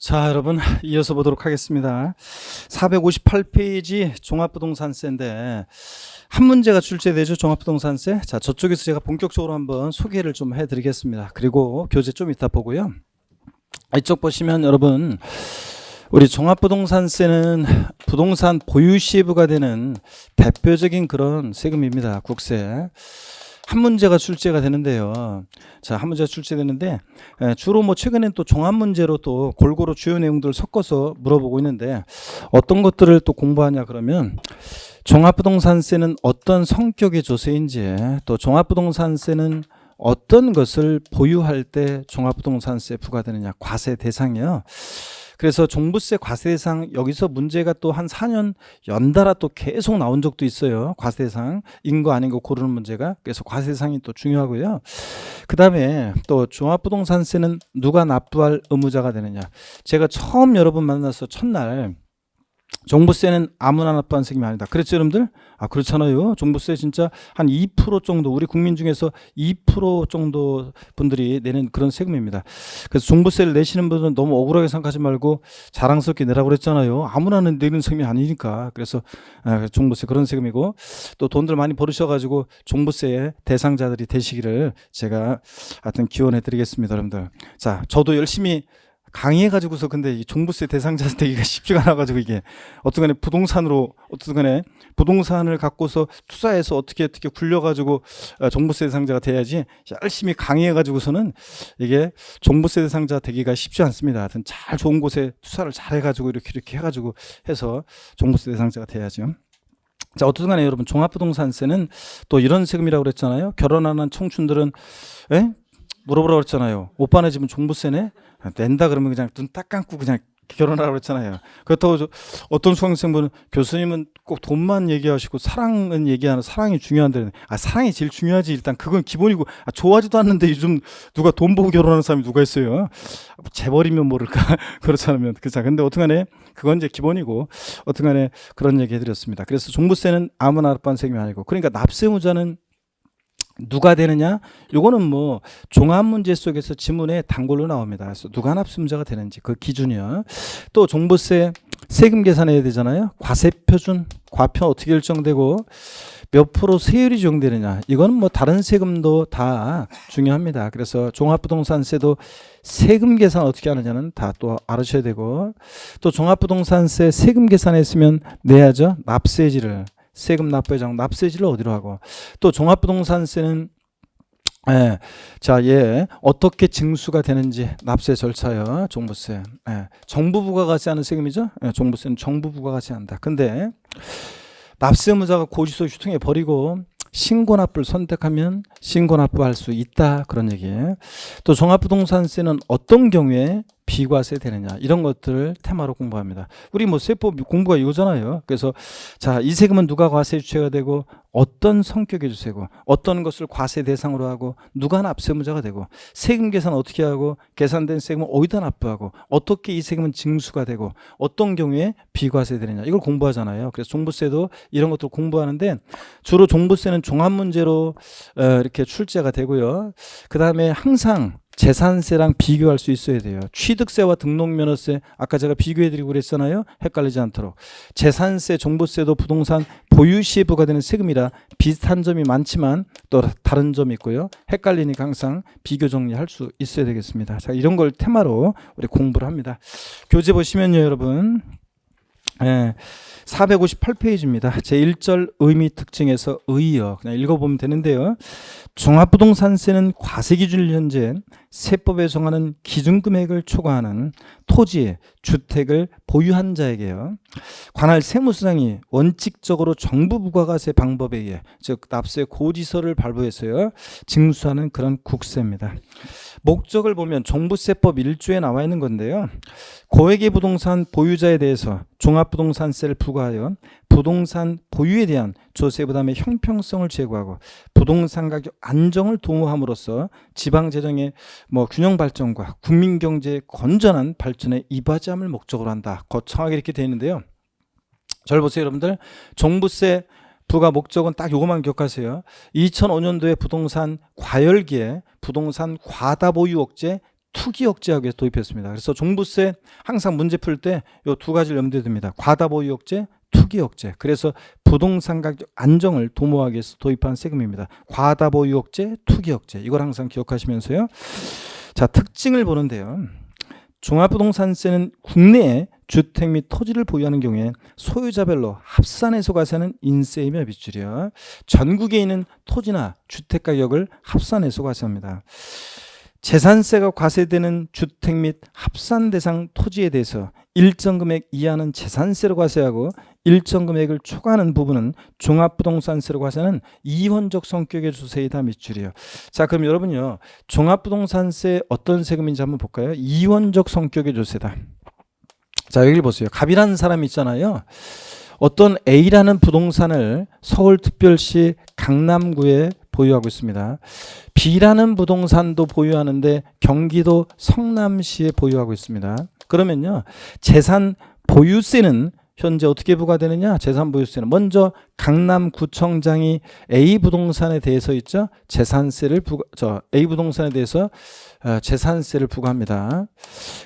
자, 여러분 이어서 보도록 하겠습니다. 458페이지 종합부동산세인데 한 문제가 출제되죠. 종합부동산세. 자, 저쪽에서 제가 본격적으로 한번 소개를 좀 해드리겠습니다. 그리고 교재 좀 이따 보고요. 이쪽 보시면 여러분 우리 종합부동산세는 부동산 보유 시부가 되는 대표적인 그런 세금입니다. 국세. 한 문제가 출제가 되는데요. 자, 한 문제가 출제되는데 주로 뭐 최근엔 또 종합 문제로 또 골고루 주요 내용들을 섞어서 물어보고 있는데 어떤 것들을 또 공부하냐 그러면 종합부동산세는 어떤 성격의 조세인지, 또 종합부동산세는 어떤 것을 보유할 때 종합부동산세 부과되느냐, 과세 대상이요. 그래서 종부세 과세 대상, 여기서 문제가 또 한 4년 연달아 또 계속 나온 적도 있어요. 과세 대상인 거 아닌 거 고르는 문제가. 그래서 과세 대상이 또 중요하고요. 그 다음에 또 종합부동산세는 누가 납부할 의무자가 되느냐. 제가 처음 여러분 만나서 첫날 종부세는 아무나 납부하는 세금이 아니다. 그랬죠, 여러분들? 아, 그렇잖아요. 종부세 진짜 한 2% 정도, 우리 국민 중에서 2% 정도 분들이 내는 그런 세금입니다. 그래서 종부세를 내시는 분들은 너무 억울하게 생각하지 말고 자랑스럽게 내라고 그랬잖아요. 아무나 내는 세금이 아니니까. 그래서 종부세 그런 세금이고, 또 돈들 많이 벌으셔가지고 종부세의 대상자들이 되시기를 제가 하여튼 기원해 드리겠습니다, 여러분들. 자, 저도 열심히 강의해가지고서 근데 이 종부세 대상자 되기가 쉽지가 않아가지고 이게 어떻게 간에 부동산을 갖고서 투자해서 어떻게 굴려가지고 종부세 대상자가 돼야지, 열심히 강의해가지고서는 이게 종부세 대상자 되기가 쉽지 않습니다. 하여튼 잘 좋은 곳에 투자를 잘 해가지고 이렇게 해가지고 해서 종부세 대상자가 돼야죠. 자, 어쨌든 간에 여러분 종합부동산세는 또 이런 세금이라고 그랬잖아요. 결혼하는 청춘들은 물어보라고 그랬잖아요. 오빠네 집은 종부세네? 낸다 그러면 그냥 눈 딱 감고 그냥 결혼하라고 그랬잖아요. 그렇다고 어떤 수강생분은 교수님은 꼭 돈만 얘기하시고 사랑은 얘기하는, 사랑이 중요한데, 사랑이 제일 중요하지. 일단 그건 기본이고, 좋아하지도 않는데 요즘 누가 돈 보고 결혼하는 사람이 누가 있어요? 재벌이면 모를까? 그렇지 않으면. 근데 어떻게간에 그건 이제 기본이고, 어떻게간에 그런 얘기 해드렸습니다. 그래서 종부세는 아무나 납부하는 세금이 아니고, 그러니까 납세의무자는 누가 되느냐? 요거는 뭐 종합 문제 속에서 지문에 단골로 나옵니다. 그래서 누가 납세의무자가 되는지 그 기준이요. 또 종부세 세금 계산해야 되잖아요. 과세표준, 과표 어떻게 결정되고 몇 프로 세율이 적용되느냐. 이거는 뭐 다른 세금도 다 중요합니다. 그래서 종합부동산세도 세금 계산 어떻게 하느냐는 다 또 알으셔야 되고, 또 종합부동산세 세금 계산했으면 내야죠. 납세지를. 세금 납부예정 납세지를 어디로 하고, 또 종합부동산세는 어떻게 징수가 되는지 납세 절차요. 종부세. 정부 부과가세하는 세금이죠. 종부세는 정부 부과가세한다. 근데 납세 의무자가 고지서 유통해 버리고 신고납부를 선택하면 신고납부할 수 있다, 그런 얘기예요. 또 종합부동산세는 어떤 경우에 비과세 되느냐, 이런 것들을 테마로 공부합니다. 우리 뭐 세법 공부가 이거잖아요. 그래서 자, 이 세금은 누가 과세 주체가 되고 어떤 성격의 주세고 어떤 것을 과세 대상으로 하고 누가 납세의무자가 되고 세금 계산 어떻게 하고 계산된 세금은 어디다 납부하고 어떻게 이 세금은 징수가 되고 어떤 경우에 비과세 되느냐, 이걸 공부하잖아요. 그래서 종부세도 이런 것들 공부하는데 주로 종부세는 종합 문제로 이렇게 출제가 되고요. 그 다음에 항상 재산세랑 비교할 수 있어야 돼요. 취득세와 등록면허세 아까 제가 비교해드리고 그랬잖아요. 헷갈리지 않도록. 재산세, 종부세도 부동산 보유 시에 부과되는 세금이라 비슷한 점이 많지만 또 다른 점이 있고요. 헷갈리니까 항상 비교 정리할 수 있어야 되겠습니다. 자, 이런 걸 테마로 우리 공부를 합니다. 교재 보시면요, 여러분. 458페이지입니다. 제1절 의미 특징에서 의요. 그냥 읽어보면 되는데요. 종합부동산세는 과세기준을 현재 세법에 정하는 기준금액을 초과하는 토지의 주택을 보유한 자에게요, 관할 세무서장이 원칙적으로 정부 부과과세 방법에 의해, 즉 납세 고지서를 발부해서요 징수하는 그런 국세입니다. 목적을 보면 종부세법 1조에 나와 있는 건데요. 고액의 부동산 보유자에 대해서 종합부동산세를 부과하여 부동산 보유에 대한 조세 부담의 형평성을 제고하고 부동산 가격 안정을 도모함으로써 지방 재정의 균형 발전과 국민 경제의 건전한 발전에 이바지 함을 목적으로 한다. 거창하게 이렇게 되어 있는데요. 잘 보세요, 여러분들. 종부세 부과 목적은 딱 요것만 기억하세요. 2005년도에 부동산 과열기에 부동산 과다 보유 억제 투기 억제하기 위해서 도입했습니다. 그래서 종부세 항상 문제 풀 때 요 두 가지를 염두에 둡니다. 과다 보유 억제, 투기 억제. 그래서 부동산 가격 안정을 도모하기 위해서 도입한 세금입니다. 과다 보유 억제, 투기 억제. 이걸 항상 기억하시면서요. 자, 특징을 보는데요. 종합부동산세는 국내에 주택 및 토지를 보유하는 경우에 소유자별로 합산해서 과세하는 인세이며 빗줄이요. 전국에 있는 토지나 주택 가격을 합산해서 과세합니다. 재산세가 과세되는 주택 및 합산 대상 토지에 대해서 일정 금액 이하는 재산세로 과세하고 일정 금액을 초과하는 부분은 종합부동산세로 과세하는 이원적 성격의 조세이다 밑줄이요. 자, 그럼 여러분요, 종합부동산세 어떤 세금인지 한번 볼까요? 이원적 성격의 조세다. 자, 여기 보세요. 갑이라는 사람이 있잖아요. 어떤 A라는 부동산을 서울특별시 강남구에 보유하고 있습니다. B라는 부동산도 보유하는데 경기도 성남시에 보유하고 있습니다. 그러면요, 재산 보유세는 현재 어떻게 부과되느냐? 재산 보유세는 먼저 강남구청장이 A 부동산에 대해서 있죠. A 부동산에 대해서 재산세를 부과합니다.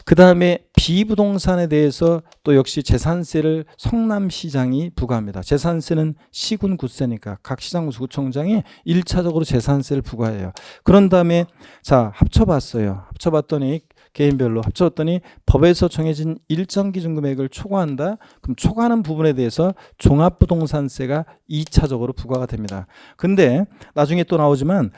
그 다음에 B 부동산에 대해서 또 역시 재산세를 성남시장이 부과합니다. 재산세는 시군구세니까 각 시장구청장이 1차적으로 재산세를 부과해요. 그런 다음에 자, 합쳐봤어요. 합쳐봤더니 개인별로 합쳤더니 법에서 정해진 일정 기준 금액을 초과한다. 그럼 초과하는 부분에 대해서 종합부동산세가 2차적으로 부과가 됩니다. 근데 나중에 또 나오지만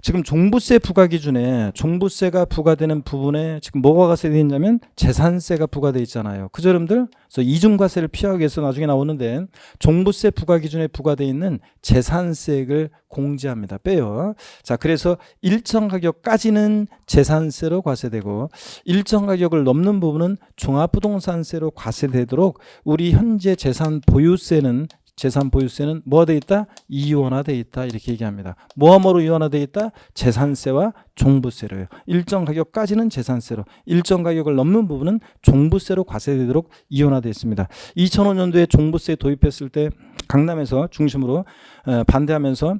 지금 종부세 부과 기준에 종부세가 부과되는 부분에 지금 뭐가 과세되어 있냐면 재산세가 부과되어 있잖아요. 그죠, 여러분들? 그래서 이중과세를 피하기 위해서 나중에 나오는데 종부세 부과 기준에 부과되어 있는 재산세를 공제합니다. 빼요. 자, 그래서 일정 가격까지는 재산세로 과세되고 일정 가격을 넘는 부분은 종합부동산세로 과세되도록 우리 현재 재산 보유세는 뭐가 되어 있다? 이원화되어 있다. 이렇게 얘기합니다. 뭐로 이원화되어 있다? 재산세와 종부세로요. 일정 가격까지는 재산세로, 일정 가격을 넘는 부분은 종부세로 과세되도록 이원화되어 있습니다. 2005년도에 종부세 도입했을 때 강남에서 중심으로 반대하면서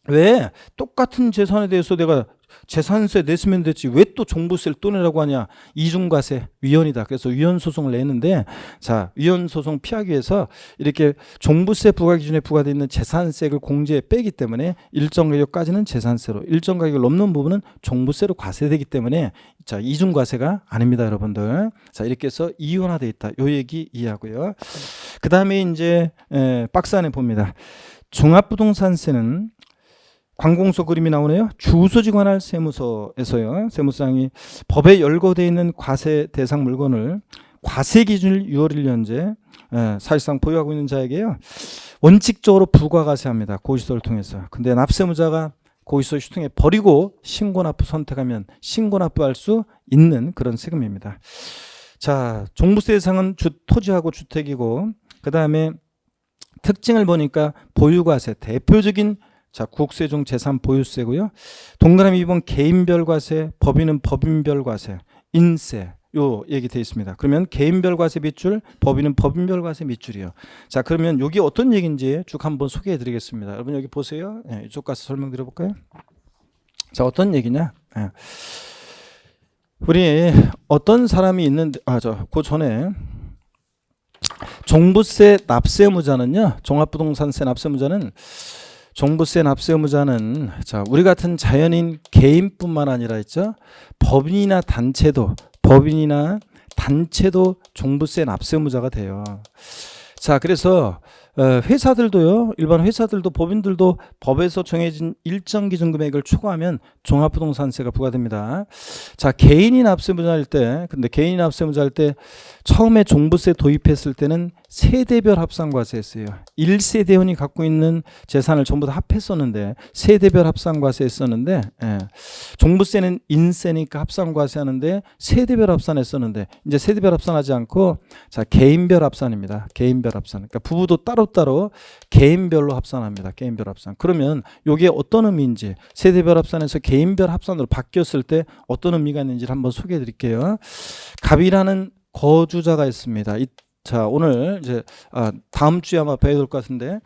왜 똑같은 재산에 대해서 내가 재산세 냈으면 됐지 왜 또 종부세를 또 내라고 하냐. 이중과세 위헌이다. 그래서 위헌소송을 냈는데 자, 위헌소송 피하기 위해서 이렇게 종부세 부과 기준에 부과되어 있는 재산세를 공제에 빼기 때문에 일정 가격까지는 재산세로, 일정 가격을 넘는 부분은 종부세로 과세되기 때문에 자, 이중과세가 아닙니다, 여러분들. 자, 이렇게 해서 이원화되어 있다. 요 얘기 이해하고요. 그 다음에 이제 박스 안에 봅니다. 종합부동산세는 관공서 그림이 나오네요. 주소지 관할 세무서에서요. 세무상이 법에 열거되어 있는 과세 대상 물건을 과세 기준일 6월 1년제 사실상 보유하고 있는 자에게요. 원칙적으로 부과과세합니다. 고지서를 통해서. 근데 납세무자가 고지서 휴통에 버리고 신고납부 선택하면 신고납부할 수 있는 그런 세금입니다. 자, 종부세 대상은 토지하고 주택이고 그 다음에 특징을 보니까 보유과세 대표적인 자, 국세중 재산 보유세고요. 동그라미 2번 개인별 과세, 법인은 법인별 과세, 인세 요 얘기 되어 있습니다. 그러면 개인별 과세 밑줄, 법인은 법인별 과세 밑줄이요. 자, 그러면 여기 어떤 얘기인지 쭉 한번 소개해 드리겠습니다. 여러분 여기 보세요. 이쪽 가서 설명드려 볼까요? 자, 어떤 얘기냐? 우리 어떤 사람이 있는데 그 전에 종부세 납세무자는요. 종합부동산세 납세무자는 종부세 납세무자는 자, 우리 같은 자연인 개인뿐만 아니라 있죠. 법인이나 단체도 종부세 납세무자가 돼요. 자, 그래서 회사들도요. 일반 회사들도 법인들도 법에서 정해진 일정 기준 금액을 초과하면 종합부동산세가 부과됩니다. 자, 개인이 납세무자일 때 처음에 종부세 도입했을 때는 세대별 합산과세했어요. 1세대원이 갖고 있는 재산을 전부 다 합했었는데 세대별 합산과세했었는데 종부세는 인세니까 합산과세하는데 세대별 합산했었는데 이제 세대별 합산하지 않고 자, 개인별 합산입니다. 개인별 합산. 그러니까 부부도 따로따로 개인별로 합산합니다. 개인별 합산. 그러면 이게 어떤 의미인지 세대별 합산에서 개인별 합산으로 바뀌었을 때 어떤 의미가 있는지를 한번 소개해 드릴게요. 갑이라는 거주자가 있습니다. 자, 오늘 이제 다음 주에 아마 뵈야 될 것 같은데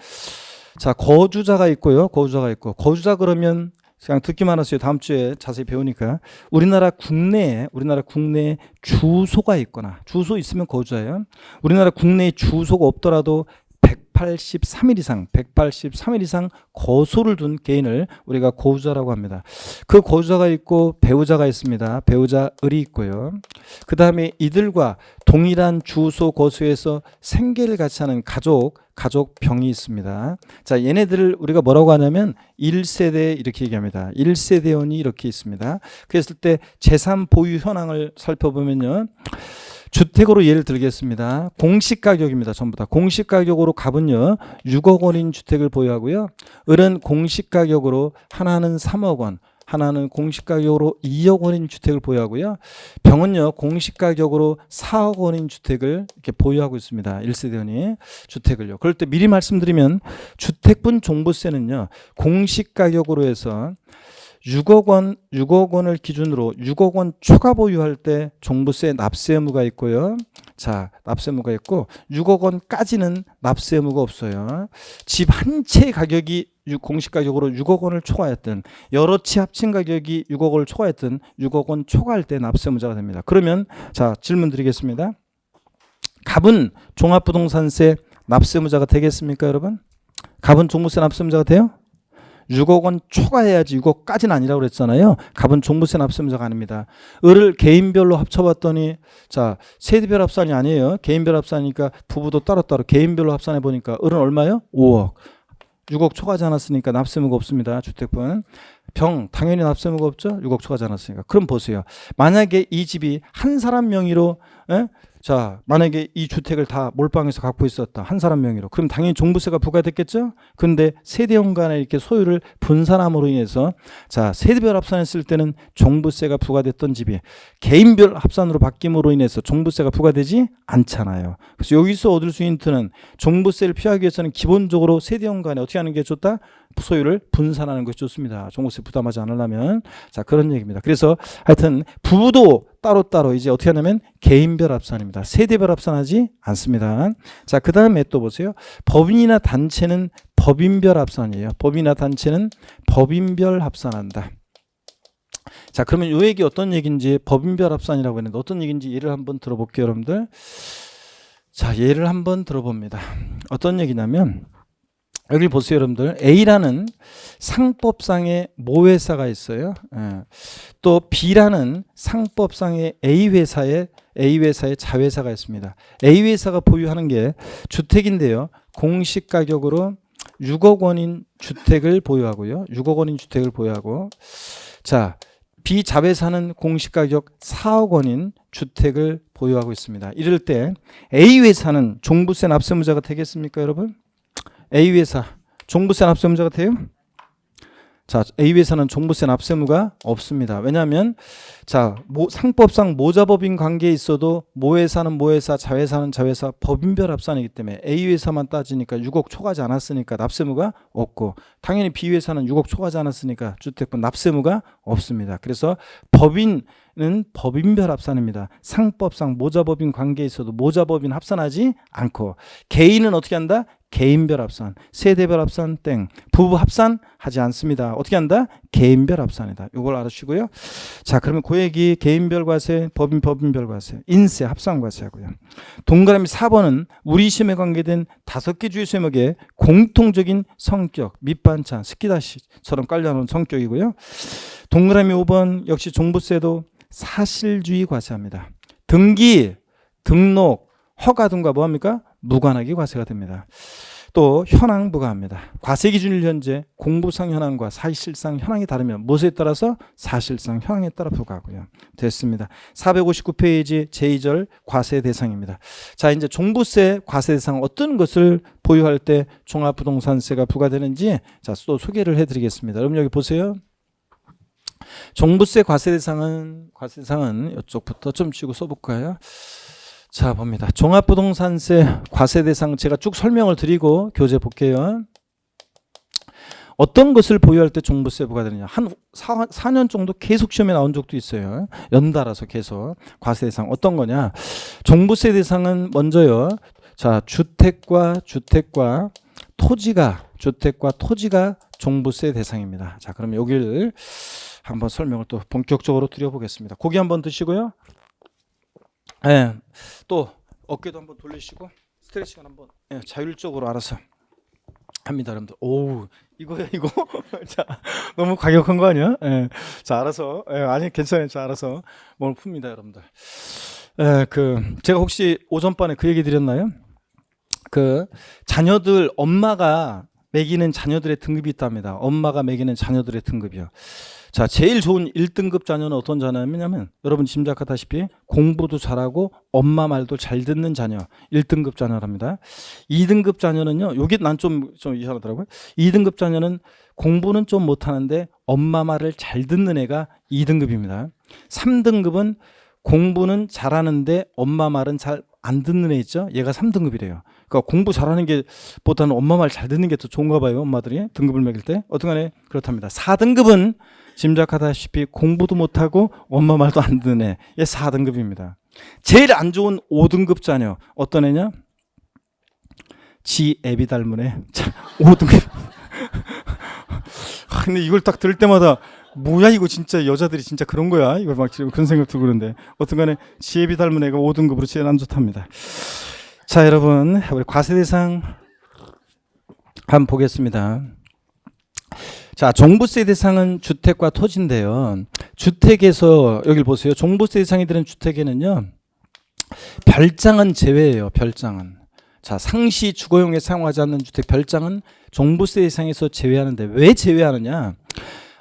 자, 거주자가 있고요. 거주자 그러면 그냥 듣기만 하세요. 다음 주에 자세히 배우니까. 우리나라 국내에 주소가 있거나, 주소 있으면 거주해요. 우리나라 국내에 주소가 없더라도 183일 이상 거소를 둔 개인을 우리가 거주자라고 합니다. 그 거주자가 있고 배우자가 있습니다. 배우자 을이 있고요. 그 다음에 이들과 동일한 주소 거소에서 생계를 같이 하는 가족병이 있습니다. 자, 얘네들을 우리가 뭐라고 하냐면 1세대 이렇게 얘기합니다. 1세대원이 이렇게 있습니다. 그랬을 때 재산 보유 현황을 살펴보면요. 주택으로 예를 들겠습니다. 공시가격입니다. 전부 다. 공시가격으로 갑은요. 6억 원인 주택을 보유하고요. 을은 공시가격으로 하나는 3억 원, 하나는 공시가격으로 2억 원인 주택을 보유하고요. 병은요. 공시가격으로 4억 원인 주택을 이렇게 보유하고 있습니다. 1세대원이 주택을요. 그럴 때 미리 말씀드리면 주택분 종부세는요. 공시가격으로 해서 6억 원을 기준으로 6억 원 초과 보유할 때 종부세 납세 의무가 있고요. 자, 납세 의무가 있고 6억 원까지는 납세 의무가 없어요. 집 한 채 가격이 공시가격으로 6억 원을 초과했든 여러 채 합친 가격이 6억 원을 초과했든 6억 원 초과할 때 납세 의무자가 됩니다. 그러면 자, 질문 드리겠습니다. 갑은 종합부동산세 납세 의무자가 되겠습니까, 여러분? 갑은 종부세 납세 의무자가 돼요? 6억 원 초과해야지 6억까지는 아니라고 그랬잖아요. 갑은 종부세 납세 의무자가 아닙니다. 을을 개인별로 합쳐봤더니 자, 세대별 합산이 아니에요. 개인별 합산이니까 부부도 따로따로 개인별로 합산해 보니까 을은 얼마요? 5억. 6억 초과하지 않았으니까 납세 의무가 없습니다. 주택분. 병 당연히 납세 의무가 없죠. 6억 초과하지 않았으니까. 그럼 보세요. 만약에 이 집이 한 사람 명의로 자, 만약에 이 주택을 다 몰빵해서 갖고 있었다. 한 사람 명의로. 그럼 당연히 종부세가 부과됐겠죠? 근데 세대원 간에 이렇게 소유를 분산함으로 인해서 자, 세대별 합산했을 때는 종부세가 부과됐던 집이 개인별 합산으로 바뀜으로 인해서 종부세가 부과되지 않잖아요. 그래서 여기서 얻을 수 있는 힌트는 종부세를 피하기 위해서는 기본적으로 세대원 간에 어떻게 하는 게 좋다? 소유를 분산하는 것이 좋습니다. 종부세 부담하지 않으려면. 자, 그런 얘기입니다. 그래서 하여튼 부부도 따로따로 이제 어떻게 하냐면 개인별 합산입니다. 세대별 합산하지 않습니다. 자, 그 다음에 또 보세요. 법인이나 단체는 법인별 합산이에요. 법인이나 단체는 법인별 합산한다. 자, 그러면 이 얘기 어떤 얘기인지 법인별 합산이라고 했는데 어떤 얘기인지 예를 한번 들어볼게요, 여러분들. 자, 예를 한번 들어봅니다. 어떤 얘기냐면 여기 보세요, 여러분들. A라는 상법상의 모회사가 있어요. 또 B라는 상법상의 A회사의 자회사가 있습니다. A회사가 보유하는 게 주택인데요. 공시가격으로 6억 원인 주택을 보유하고요. 6억 원인 주택을 보유하고 자, B 자회사는 공시가격 4억 원인 주택을 보유하고 있습니다. 이럴 때 A회사는 종부세 납세 의무자가 되겠습니까, 여러분? A회사 종부세 납세 의무자가 돼요? 자, A회사는 종부세 납세 의무가 없습니다. 왜냐하면 자, 상법상 모자법인 관계에 있어도 모회사는 모회사, 자회사는 자회사 법인별 합산이기 때문에 A회사만 따지니까 6억 초과하지 않았으니까 납세 의무가 없고 당연히 B회사는 6억 초과하지 않았으니까 주택분 납세 의무가 없습니다. 그래서 법인은 법인별 합산입니다. 상법상 모자법인 관계에 있어도 모자법인 합산하지 않고 개인은 어떻게 한다? 개인별 합산, 세대별 합산 땡, 부부 합산 하지 않습니다. 어떻게 한다? 개인별 합산이다. 이걸 알아주시고요. 자, 그러면 그 얘기 개인별 과세, 법인별 과세, 인세 합산 과세하고요. 동그라미 4번은 우리 시험에 관계된 5개 주요 제목의 공통적인 성격, 밑반찬, 스키다시처럼 깔려놓은 성격이고요. 동그라미 5번 역시 종부세도 사실주의 과세합니다. 등기, 등록, 허가 등과 뭐합니까? 무관하게 과세가 됩니다. 또 현황 부과합니다. 과세 기준일 현재 공부상 현황과 사실상 현황이 다르면 무엇에 따라서 사실상 현황에 따라 부과하고요. 됐습니다. 459페이지 제2절 과세 대상입니다. 자, 이제 종부세 과세 대상 어떤 것을 보유할 때 종합부동산세가 부과되는지 자, 또 소개를 해드리겠습니다. 여러분 여기 보세요. 종부세 과세 대상은 이쪽부터 좀 치고 써볼까요? 자, 봅니다. 종합부동산세 과세 대상 제가 쭉 설명을 드리고 교재 볼게요. 어떤 것을 보유할 때 종부세 부과되느냐. 한 4년 정도 계속 시험에 나온 적도 있어요. 연달아서 계속. 과세 대상 어떤 거냐. 종부세 대상은 먼저요. 자, 주택과 토지가 종부세 대상입니다. 자, 그럼 여기를 한번 설명을 또 본격적으로 드려보겠습니다. 고기 한번 드시고요. 예, 또 어깨도 한번 돌리시고 스트레칭을 한번 자율적으로 알아서 합니다, 여러분들. 오, 이거야 이거? 자, 너무 과격한 거 아니야? 예, 자, 알아서 아니 괜찮아요. 자, 알아서 몸을 풉니다, 여러분들. 제가 혹시 오전반에 그 얘기 드렸나요? 그 자녀들 엄마가 매기는 자녀들의 등급이 있답니다. 엄마가 매기는 자녀들의 등급이요. 자, 제일 좋은 1등급 자녀는 어떤 자녀냐면 여러분 짐작하다시피 공부도 잘하고 엄마 말도 잘 듣는 자녀 1등급 자녀랍니다. 2등급 자녀는요. 요게 난 좀 이상하더라고요. 2등급 자녀는 공부는 좀 못하는데 엄마 말을 잘 듣는 애가 2등급입니다. 3등급은 공부는 잘하는데 엄마 말은 잘 안 듣는 애 있죠. 얘가 3등급이래요. 그러니까 공부 잘하는 게 보다는 엄마 말 잘 듣는 게 더 좋은가 봐요. 엄마들이 등급을 매길 때. 어떡하네 그렇답니다. 4등급은 짐작하다시피 공부도 못하고 엄마 말도 안 듣는 애. 얘 4등급입니다. 제일 안 좋은 5등급 자녀 어떤 애냐? 지 애비 닮은 애. 자, 5등급. 근데 이걸 딱 들을 때마다 뭐야 이거 진짜 여자들이 진짜 그런 거야? 이걸 막 지금 그런 생각 들고 그러는데 어떤간에 지혜비 닮은 애가 5등급으로 제일 안 좋답니다. 자, 여러분 우리 과세대상 한번 보겠습니다. 자, 종부세 대상은 주택과 토지인데요. 주택에서 여기를 보세요. 종부세 대상이 되는 주택에는요. 별장은 제외예요. 별장은. 자, 상시 주거용에 사용하지 않는 주택 별장은 종부세 대상에서 제외하는데 왜 제외하느냐?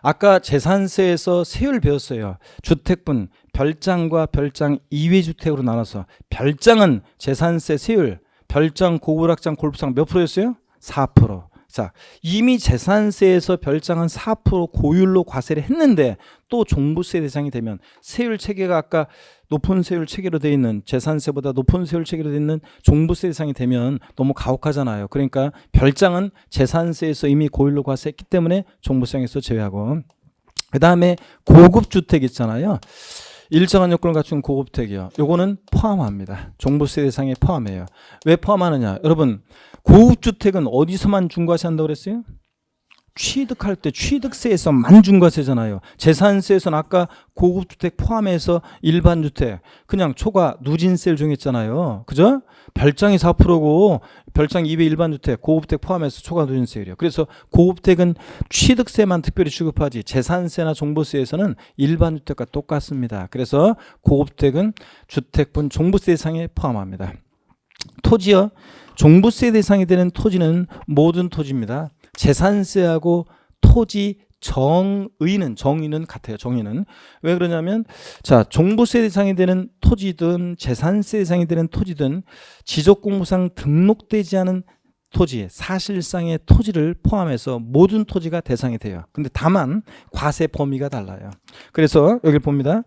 아까 재산세에서 세율 배웠어요. 주택분 별장과 별장 이외 주택으로 나눠서 별장은 재산세 세율 별장 고구락장 골프장 몇 프로였어요? 4%. 자, 이미 재산세에서 별장은 4% 고율로 과세를 했는데 또 종부세 대상이 되면 세율 체계가 아까 높은 세율 체계로 되어 있는 재산세보다 높은 세율 체계로 되어 있는 종부세 대상이 되면 너무 가혹하잖아요. 그러니까 별장은 재산세에서 이미 고율로 과세했기 때문에 종부세에서 제외하고, 그 다음에 고급 주택 있잖아요. 일정한 요건을 갖춘 고급주택이요. 요거는 포함합니다. 종부세 대상에 포함해요. 왜 포함하느냐? 여러분, 고급주택은 어디서만 중과세한다고 그랬어요? 취득할 때 취득세에서만 중과세잖아요. 재산세에서는 아까 고급주택 포함해서 일반주택 그냥 초과 누진세를 정했잖아요. 그죠? 별장이 4%고 별장 2배 일반주택 고급주택 포함해서 초과 누진세율이요. 그래서 고급주택은 취득세만 특별히 취급하지 재산세나 종부세에서는 일반주택과 똑같습니다. 그래서 고급주택은 주택분 종부세 대상에 포함합니다. 토지요. 종부세 대상이 되는 토지는 모든 토지입니다. 재산세하고 토지 정의는 같아요. 정의는 왜 그러냐면 자, 종부세 대상이 되는 토지든 재산세 대상이 되는 토지든 지적공부상 등록되지 않은 토지, 사실상의 토지를 포함해서 모든 토지가 대상이 돼요. 근데 다만 과세 범위가 달라요. 그래서 여기 봅니다.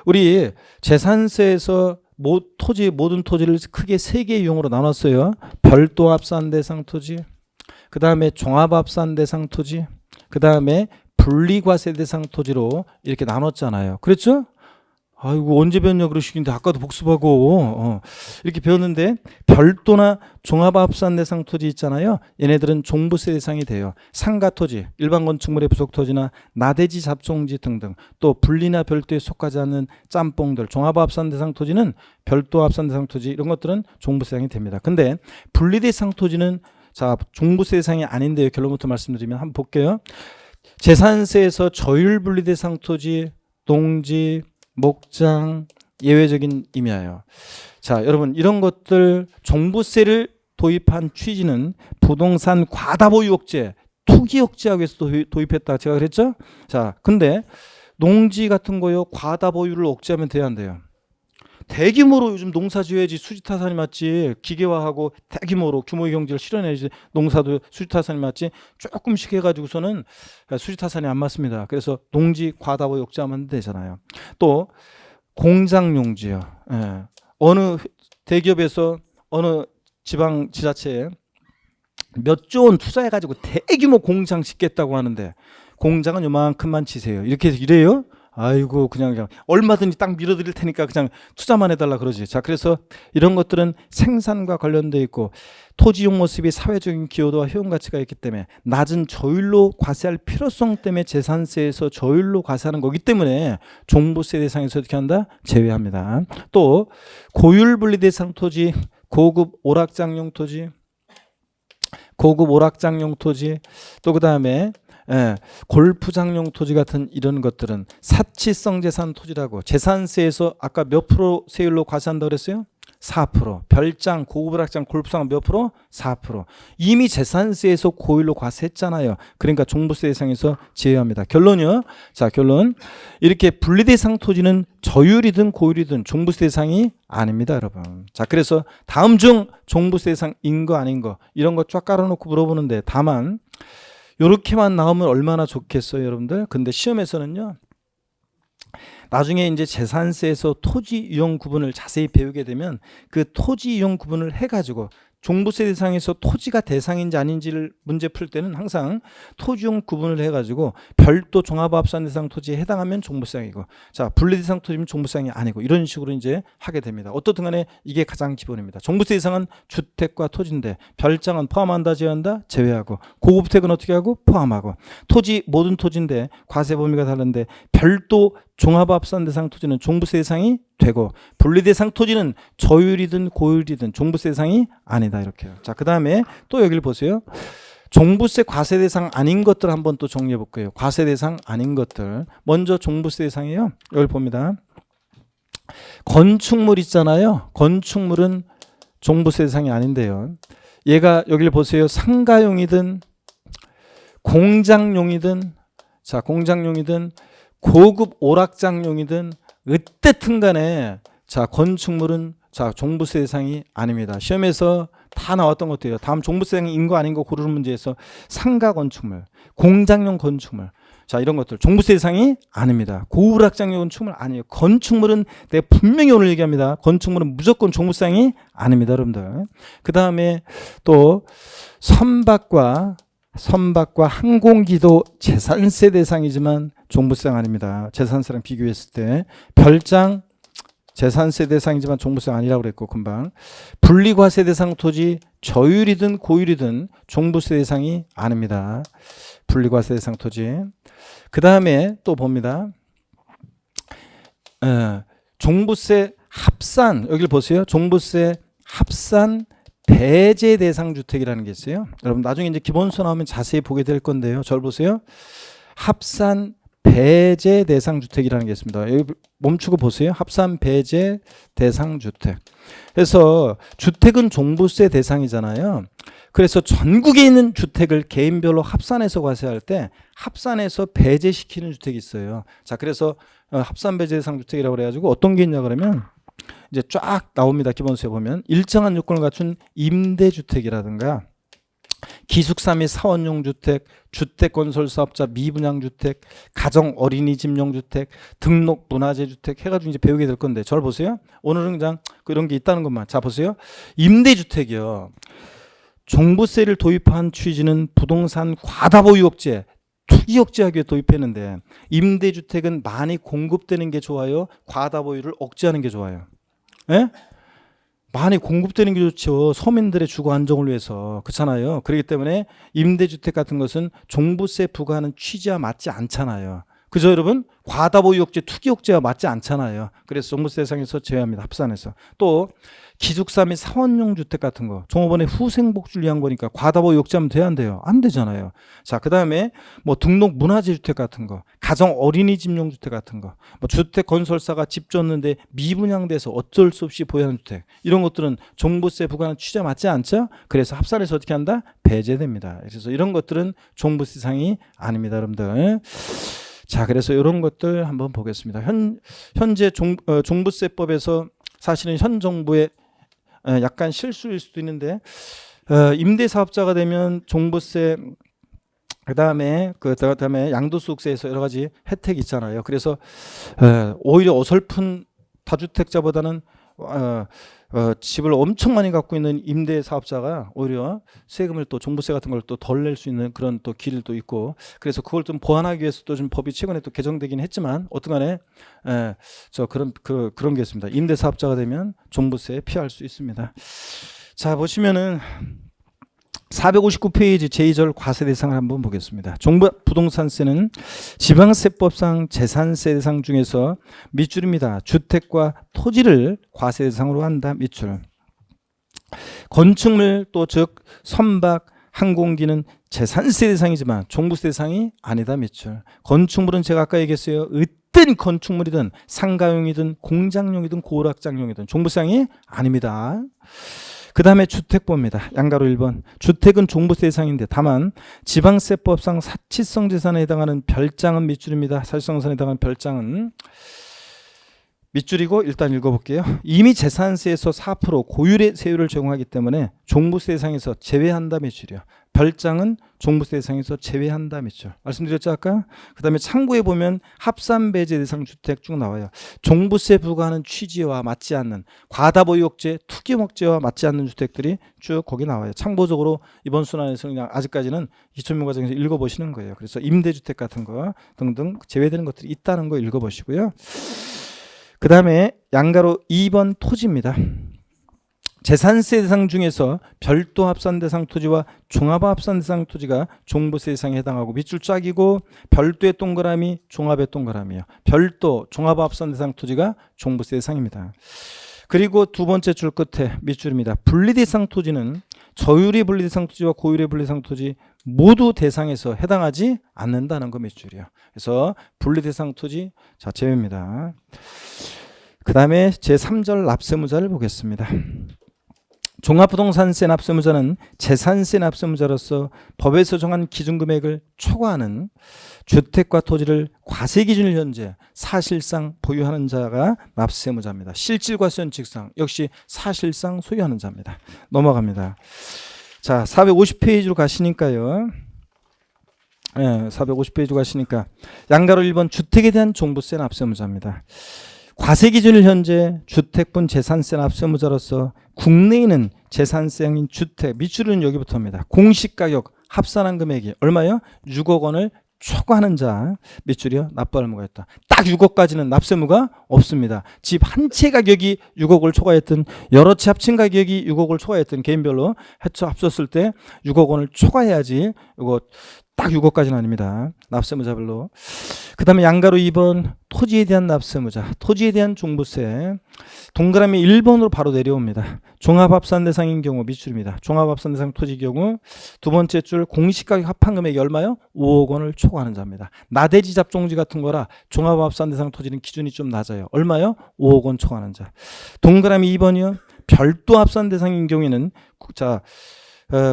우리 재산세에서 모든 토지를 크게 3개의 유형으로 나눴어요. 별도 합산 대상 토지, 그 다음에 종합합산 대상 토지, 그 다음에 분리과세 대상 토지로 이렇게 나눴잖아요. 그랬죠? 아이고 언제 배웠냐 그러시긴데 아까도 복습하고 이렇게 배웠는데 별도나 종합합산 대상 토지 있잖아요. 얘네들은 종부세 대상이 돼요. 상가 토지, 일반 건축물의 부속 토지나 나대지 잡종지 등등, 또 분리나 별도에 속하지 않는 짬뽕들, 종합합산 대상 토지는 별도 합산 대상 토지, 이런 것들은 종부세 대상이 됩니다. 근데 분리 대상 토지는 자, 종부세 대상이 아닌데요. 결론부터 말씀드리면 한번 볼게요. 재산세에서 저율 분리 대상 토지, 농지, 목장, 예외적인 임야예요. 자, 여러분 이런 것들 종부세를 도입한 취지는 부동산 과다보유 억제, 투기 억제하기 위해서 도입했다 제가 그랬죠? 자, 근데 농지 같은 거요 과다보유를 억제하면 돼야 한대요. 대규모로 요즘 농사 지어야지 수지타산이 맞지. 기계화하고 대규모로 규모의 경제를 실현해야지 농사도 수지타산이 맞지. 조금씩 해가지고서는 수지타산이 안 맞습니다. 그래서 농지 과다보유 억제하면 되잖아요. 또 공장 용지요. 예. 어느 대기업에서 어느 지방 지자체에 몇 조 원 투자해가지고 대규모 공장 짓겠다고 하는데 공장은 요만큼만 치세요. 이렇게 해서 이래요? 아이고 그냥 얼마든지 땅 밀어드릴 테니까 그냥 투자만 해달라 그러지. 자, 그래서 이런 것들은 생산과 관련돼 있고 토지 이용 모습이 사회적인 기여도와 효용 가치가 있기 때문에 낮은 저율로 과세할 필요성 때문에 재산세에서 저율로 과세하는 거기 때문에 종부세 대상에서 어떻게 한다? 제외합니다. 또 고율 분리 대상 토지, 고급 오락장용 토지, 또 그다음에 골프장용 토지 같은 이런 것들은 사치성 재산 토지라고 재산세에서 아까 몇 프로 세율로 과세한다고 그랬어요? 4%. 별장, 고급 오락장, 골프장 몇 프로? 4%. 이미 재산세에서 고율로 과세했잖아요. 그러니까 종부세 대상에서 제외합니다. 결론이요. 자, 결론. 이렇게 분리대상 토지는 저율이든 고율이든 종부세 대상이 아닙니다, 여러분. 자, 그래서 다음 중 종부세 대상인 거 아닌 거 이런 거 쫙 깔아놓고 물어보는데 다만 요렇게만 나오면 얼마나 좋겠어요, 여러분들. 근데 시험에서는요. 나중에 이제 재산세에서 토지 이용 구분을 자세히 배우게 되면 그 토지 이용 구분을 해가지고 종부세 대상에서 토지가 대상인지 아닌지를 문제 풀 때는 항상 토지 이용 구분을 해가지고 별도 종합합산 대상 토지에 해당하면 종부세상이고 자 분리 대상 토지면 종부세상이 아니고 이런 식으로 이제 하게 됩니다. 어떻든 간에 이게 가장 기본입니다. 종부세 대상은 주택과 토지인데 별장은 포함한다 제외한다 제외하고 고급택은 어떻게 하고 포함하고 토지 모든 토지인데 과세 범위가 다른데 별도 종합합산 대상 토지는 종부세 대상이 되고 분리 대상 토지는 저율이든 고율이든 종부세 대상이 아니다 이렇게요. 자, 그다음에 또 여기를 보세요. 종부세 과세 대상 아닌 것들 한번 또 정리해 볼게요. 과세 대상 아닌 것들. 먼저 종부세 대상이에요. 여기 봅니다. 건축물 있잖아요. 건축물은 종부세 대상이 아닌데요. 얘가 여기를 보세요. 상가용이든 공장용이든 자, 공장용이든 고급 오락장용이든 어쨌든 간에 자 건축물은 자 종부세 대상이 아닙니다. 시험에서 다 나왔던 것들이에요. 다음 종부세 대상인 거 아닌 거 고르는 문제에서 상가 건축물, 공장용 건축물 자 이런 것들 종부세 대상이 아닙니다. 고급 오락장용 건축물 아니에요. 건축물은 내가 분명히 오늘 얘기합니다. 건축물은 무조건 종부세 대상이 아닙니다, 여러분들. 그 다음에 또 선박과 항공기도 재산세 대상이지만 종부세상 아닙니다. 재산세랑 비교했을 때 별장 재산세 대상이지만 종부세상 아니라고 그랬고 금방 분리과세 대상 토지 저율이든 고율이든 종부세 대상이 아닙니다. 분리과세 대상 토지. 그 다음에 또 봅니다. 종부세 합산 여기를 보세요. 종부세 합산 배제 대상 주택이라는 게 있어요. 여러분 나중에 이제 기본서 나오면 자세히 보게 될 건데요. 절 보세요. 합산 배제 대상 주택이라는 게 있습니다. 여기 멈추고 보세요. 합산 배제 대상 주택. 그래서 주택은 종부세 대상이잖아요. 그래서 전국에 있는 주택을 개인별로 합산해서 과세할 때 합산해서 배제시키는 주택이 있어요. 자, 그래서 합산 배제 대상 주택이라고 그래가지고 어떤 게 있냐 그러면 이제 쫙 나옵니다. 기본서에 보면 일정한 요건을 갖춘 임대주택이라든가 기숙사 및 사원용 주택, 주택건설사업자 미분양주택, 가정 어린이집용 주택, 등록 문화재 주택 해가지고 이제 배우게 될 건데 절 보세요. 오늘은 그냥 이런 게 있다는 것만. 자 보세요. 임대주택이요. 종부세를 도입한 취지는 부동산 과다보유억제 투기억제하기 위해 도입했는데 임대주택은 많이 공급되는 게 좋아요? 과다보유를 억제하는 게 좋아요? 예? 많이 공급되는 게 좋죠. 서민들의 주거 안정을 위해서. 그렇잖아요. 그렇기 때문에 임대주택 같은 것은 종부세 부과하는 취지와 맞지 않잖아요. 그죠 여러분? 과다보유억제, 투기억제와 맞지 않잖아요. 그래서 종부세 대상에서 제외합니다. 합산해서. 또 기숙사 및 사원용 주택 같은 거 종업원의 후생복지를 위한 거니까 과다보유억제하면 돼야 안 돼요? 안 되잖아요. 자, 그 다음에 뭐 등록 문화재 주택 같은 거, 가정 어린이집용 주택 같은 거, 뭐 주택 건설사가 집 줬는데 미분양돼서 어쩔 수 없이 보유하는 주택 이런 것들은 종부세 부과하는 취지와 맞지 않죠? 그래서 합산해서 어떻게 한다? 배제됩니다. 그래서 이런 것들은 종부세 대상이 아닙니다, 여러분들. 자, 그래서 이런 것들 한번 보겠습니다. 현재 종부세법에서 사실은 현 정부의 약간 실수일 수도 있는데 임대사업자가 되면 종부세 그다음에 양도소득세에서 여러 가지 혜택이 있잖아요. 그래서 오히려 어설픈 다주택자보다는 집을 엄청 많이 갖고 있는 임대 사업자가 오히려 세금을 또 종부세 같은 걸 또 덜 낼 수 있는 그런 또 길을 또 있고, 그래서 그걸 좀 보완하기 위해서 또 좀 법이 최근에 또 개정되긴 했지만 어떠간에 그런 게 있습니다. 임대 사업자가 되면 종부세 피할 수 있습니다. 자, 보시면은 459페이지 제2절 과세 대상을 한번 보겠습니다. 종부부동산세는 지방세법상 재산세 대상 중에서 밑줄입니다. 주택과 토지를 과세 대상으로 한다. 밑줄. 건축물 또 즉 선박, 항공기는 재산세 대상이지만 종부세 대상이 아니다. 밑줄. 건축물은 제가 아까 얘기했어요. 어떤 건축물이든 상가용이든 공장용이든 고락장용이든 종부세상이 아닙니다. 그 다음에 주택법입니다. 양가로 1번. 주택은 종부세 대상인데 다만 지방세법상 사치성 재산에 해당하는 별장은 밑줄입니다. 사치성 재산에 해당하는 별장은 밑줄이고, 일단 읽어볼게요. 이미 재산세에서 4% 고율의 세율을 적용하기 때문에 종부세 대상에서 제외한다. 밑줄이요. 별장은 종부세 대상에서 제외한다. 밑줄. 말씀드렸죠 아까? 그 다음에 참고해 보면 합산배제 대상 주택 쭉 나와요. 종부세 부과하는 취지와 맞지 않는, 과다보유억제, 투기목제와 맞지 않는 주택들이 쭉 거기 나와요. 참고적으로 이번 순환에서 그냥 아직까지는 기초명 과정에서 읽어보시는 거예요. 그래서 임대주택 같은 거 등등 제외되는 것들이 있다는 거 읽어보시고요. 그 다음에 양가로 2번 토지입니다. 재산세 대상 중에서 별도 합산 대상 토지와 종합 합산 대상 토지가 종부세 대상에 해당하고, 밑줄 짝이고, 별도의 동그라미, 종합의 동그라미요. 별도, 종합 합산 대상 토지가 종부세 대상입니다. 그리고 두 번째 줄 끝에 밑줄입니다. 분리대상 토지는 저율의 분리대상 토지와 고율의 분리대상 토지 모두 대상에서 해당하지 않는다는 거 밑줄이요. 그래서 분리대상 토지 자 제외입니다. 그 다음에 제3절 납세무자를 보겠습니다. 종합부동산세 납세무자는 재산세 납세무자로서 법에서 정한 기준금액을 초과하는 주택과 토지를 과세기준일 현재 사실상 보유하는 자가 납세무자입니다. 실질과세원칙상 역시 사실상 소유하는 자입니다. 넘어갑니다. 자, 450페이지로 가시니까요. 450페이지로 가시니까 양가로 1번 주택에 대한 종부세 납세무자입니다. 과세기준일 현재 주택분 재산세 납세무자로서 국내에는 재산세형인 주택, 밑줄은 여기부터입니다. 공시가격 합산한 금액이 얼마요? 6억 원을 초과하는 자, 밑줄이요. 납부할 의무가 있다. 딱 6억까지는 납세무가 없습니다. 집 한 채 가격이 6억을 초과했든 여러 채 합친 가격이 6억을 초과했든 개인별로 합쳤을 때 6억 원을 초과해야지. 이거 딱 6억까지는 아닙니다. 납세무자별로. 그 다음에 양가로 2번 토지에 대한 납세무자, 토지에 대한 종부세. 동그라미 1번으로 바로 내려옵니다. 종합합산 대상인 경우 밑줄입니다. 종합합산 대상 토지 경우 두 번째 줄 공시가격 합한 금액이 얼마요? 5억 원을 초과하는 자입니다. 나대지 잡종지 같은 거라 종합합산 대상 토지는 기준이 좀 낮아요. 얼마요? 5억 원 초과하는 자. 동그라미 2번이요. 별도 합산 대상인 경우에는 자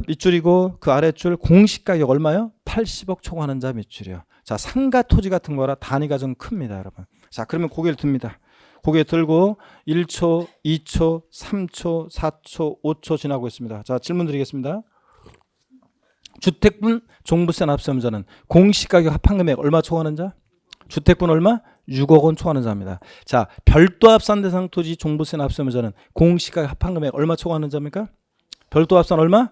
밑줄이고 그 아래줄 공시가격 얼마요? 80억 초과하는 자 밑줄이요. 자, 상가 토지 같은 거라 단위가 좀 큽니다, 여러분. 자, 그러면 고개를 듭니다. 고개 들고 1초, 2초, 3초, 4초, 5초 지나고 있습니다. 자, 질문 드리겠습니다. 주택분 종부세 납세무자는 공시가격 합한 금액 얼마 초과하는 자? 주택분 얼마? 6억 원 초과하는 자입니다. 자, 별도 합산 대상 토지 종부세 납세무자는 공시가격 합한 금액 얼마 초과하는 자입니까? 별도 합산 얼마?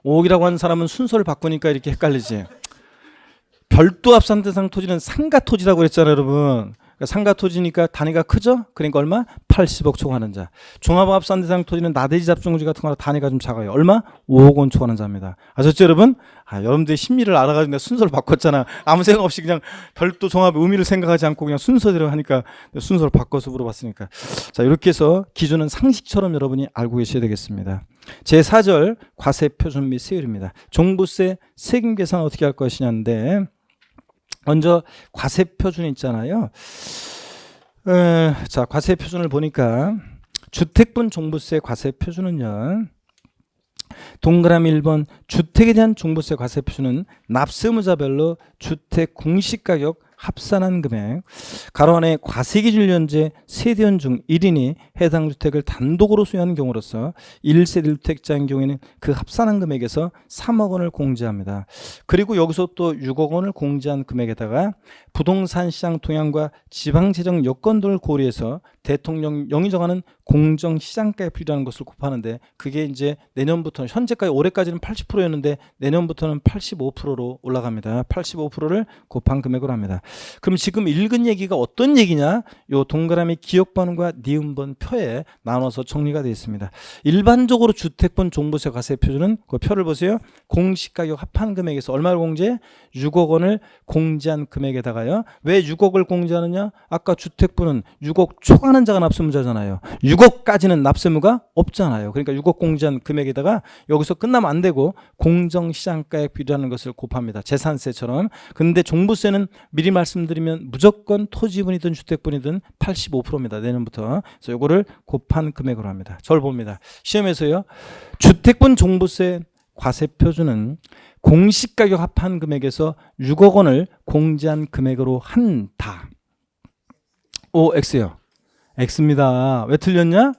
5억이라고 하는 사람은 순서를 바꾸니까 이렇게 헷갈리지. 별도 합산 대상 토지는 상가 토지라고 그랬잖아요, 여러분. 그러니까 상가 토지니까 단위가 크죠? 그러니까 얼마? 80억 초과하는 자. 종합 합산 대상 토지는 나대지 잡종지 같은 거라 단위가 좀 작아요. 얼마? 5억 원 초과하는 자입니다. 아셨죠, 여러분? 여러분들의 심리를 알아가지고 내가 순서를 바꿨잖아. 아무 생각 없이 그냥 별도 종합의 의미를 생각하지 않고 그냥 순서대로 하니까 순서를 바꿔서 물어봤으니까. 자, 이렇게 해서 기준은 상식처럼 여러분이 알고 계셔야 되겠습니다. 제4절 과세 표준 및 세율입니다. 종부세 세금 계산 어떻게 할 것이냐인데, 먼저 과세 표준 있잖아요. 자, 과세 표준을 보니까 주택분 종부세 과세 표준은요. 동그라미 1번 주택에 대한 종부세 과세 표준은 납세무자별로 주택 공시가격 합산한 금액 가로 안에 과세기준 현재 세대원 중 1인이 해당 주택을 단독으로 소유하는 경우로서 1세대 1주택자인 경우에는 그 합산한 금액에서 3억 원을 공제합니다. 그리고 여기서 또 6억 원을 공제한 금액에다가 부동산 시장 동향과 지방재정 여건 등을 고려해서 대통령령이 정하는 공정시장가액이라는 것을 곱하는데 그게 이제 내년부터는 현재까지 올해까지는 80%였는데 내년부터는 85%로 올라갑니다. 85%를 곱한 금액으로 합니다. 그럼 지금 읽은 얘기가 어떤 얘기냐? 요 동그라미 기역번과 니은번 표에 나눠서 정리가 되어 있습니다. 일반적으로 주택분 종부세 과세 표준은 그 표를 보세요. 공시가격 합한 금액에서 얼마를 공제해? 6억 원을 공제한 금액에다가요. 왜 6억을 공제하느냐? 아까 주택분은 6억 초과하는 자가 납세무자잖아요. 6억까지는 납세무가 없잖아요. 그러니까 6억 공제한 금액에다가 여기서 끝나면 안 되고 공정시장가액 비율이라는 것을 곱합니다. 재산세처럼. 근데 종부세는 미리 말씀드리면 무조건 토지분이든 주택분이든 85%입니다. 내년부터. 그래서 요거를 곱한 금액으로 합니다. 저를 봅니다. 시험에서요. 주택분 종부세 과세 표준은 공시가격 합한 금액에서 6억 원을 공제한 금액으로 한다. 오, X요. X입니다. 왜 틀렸냐?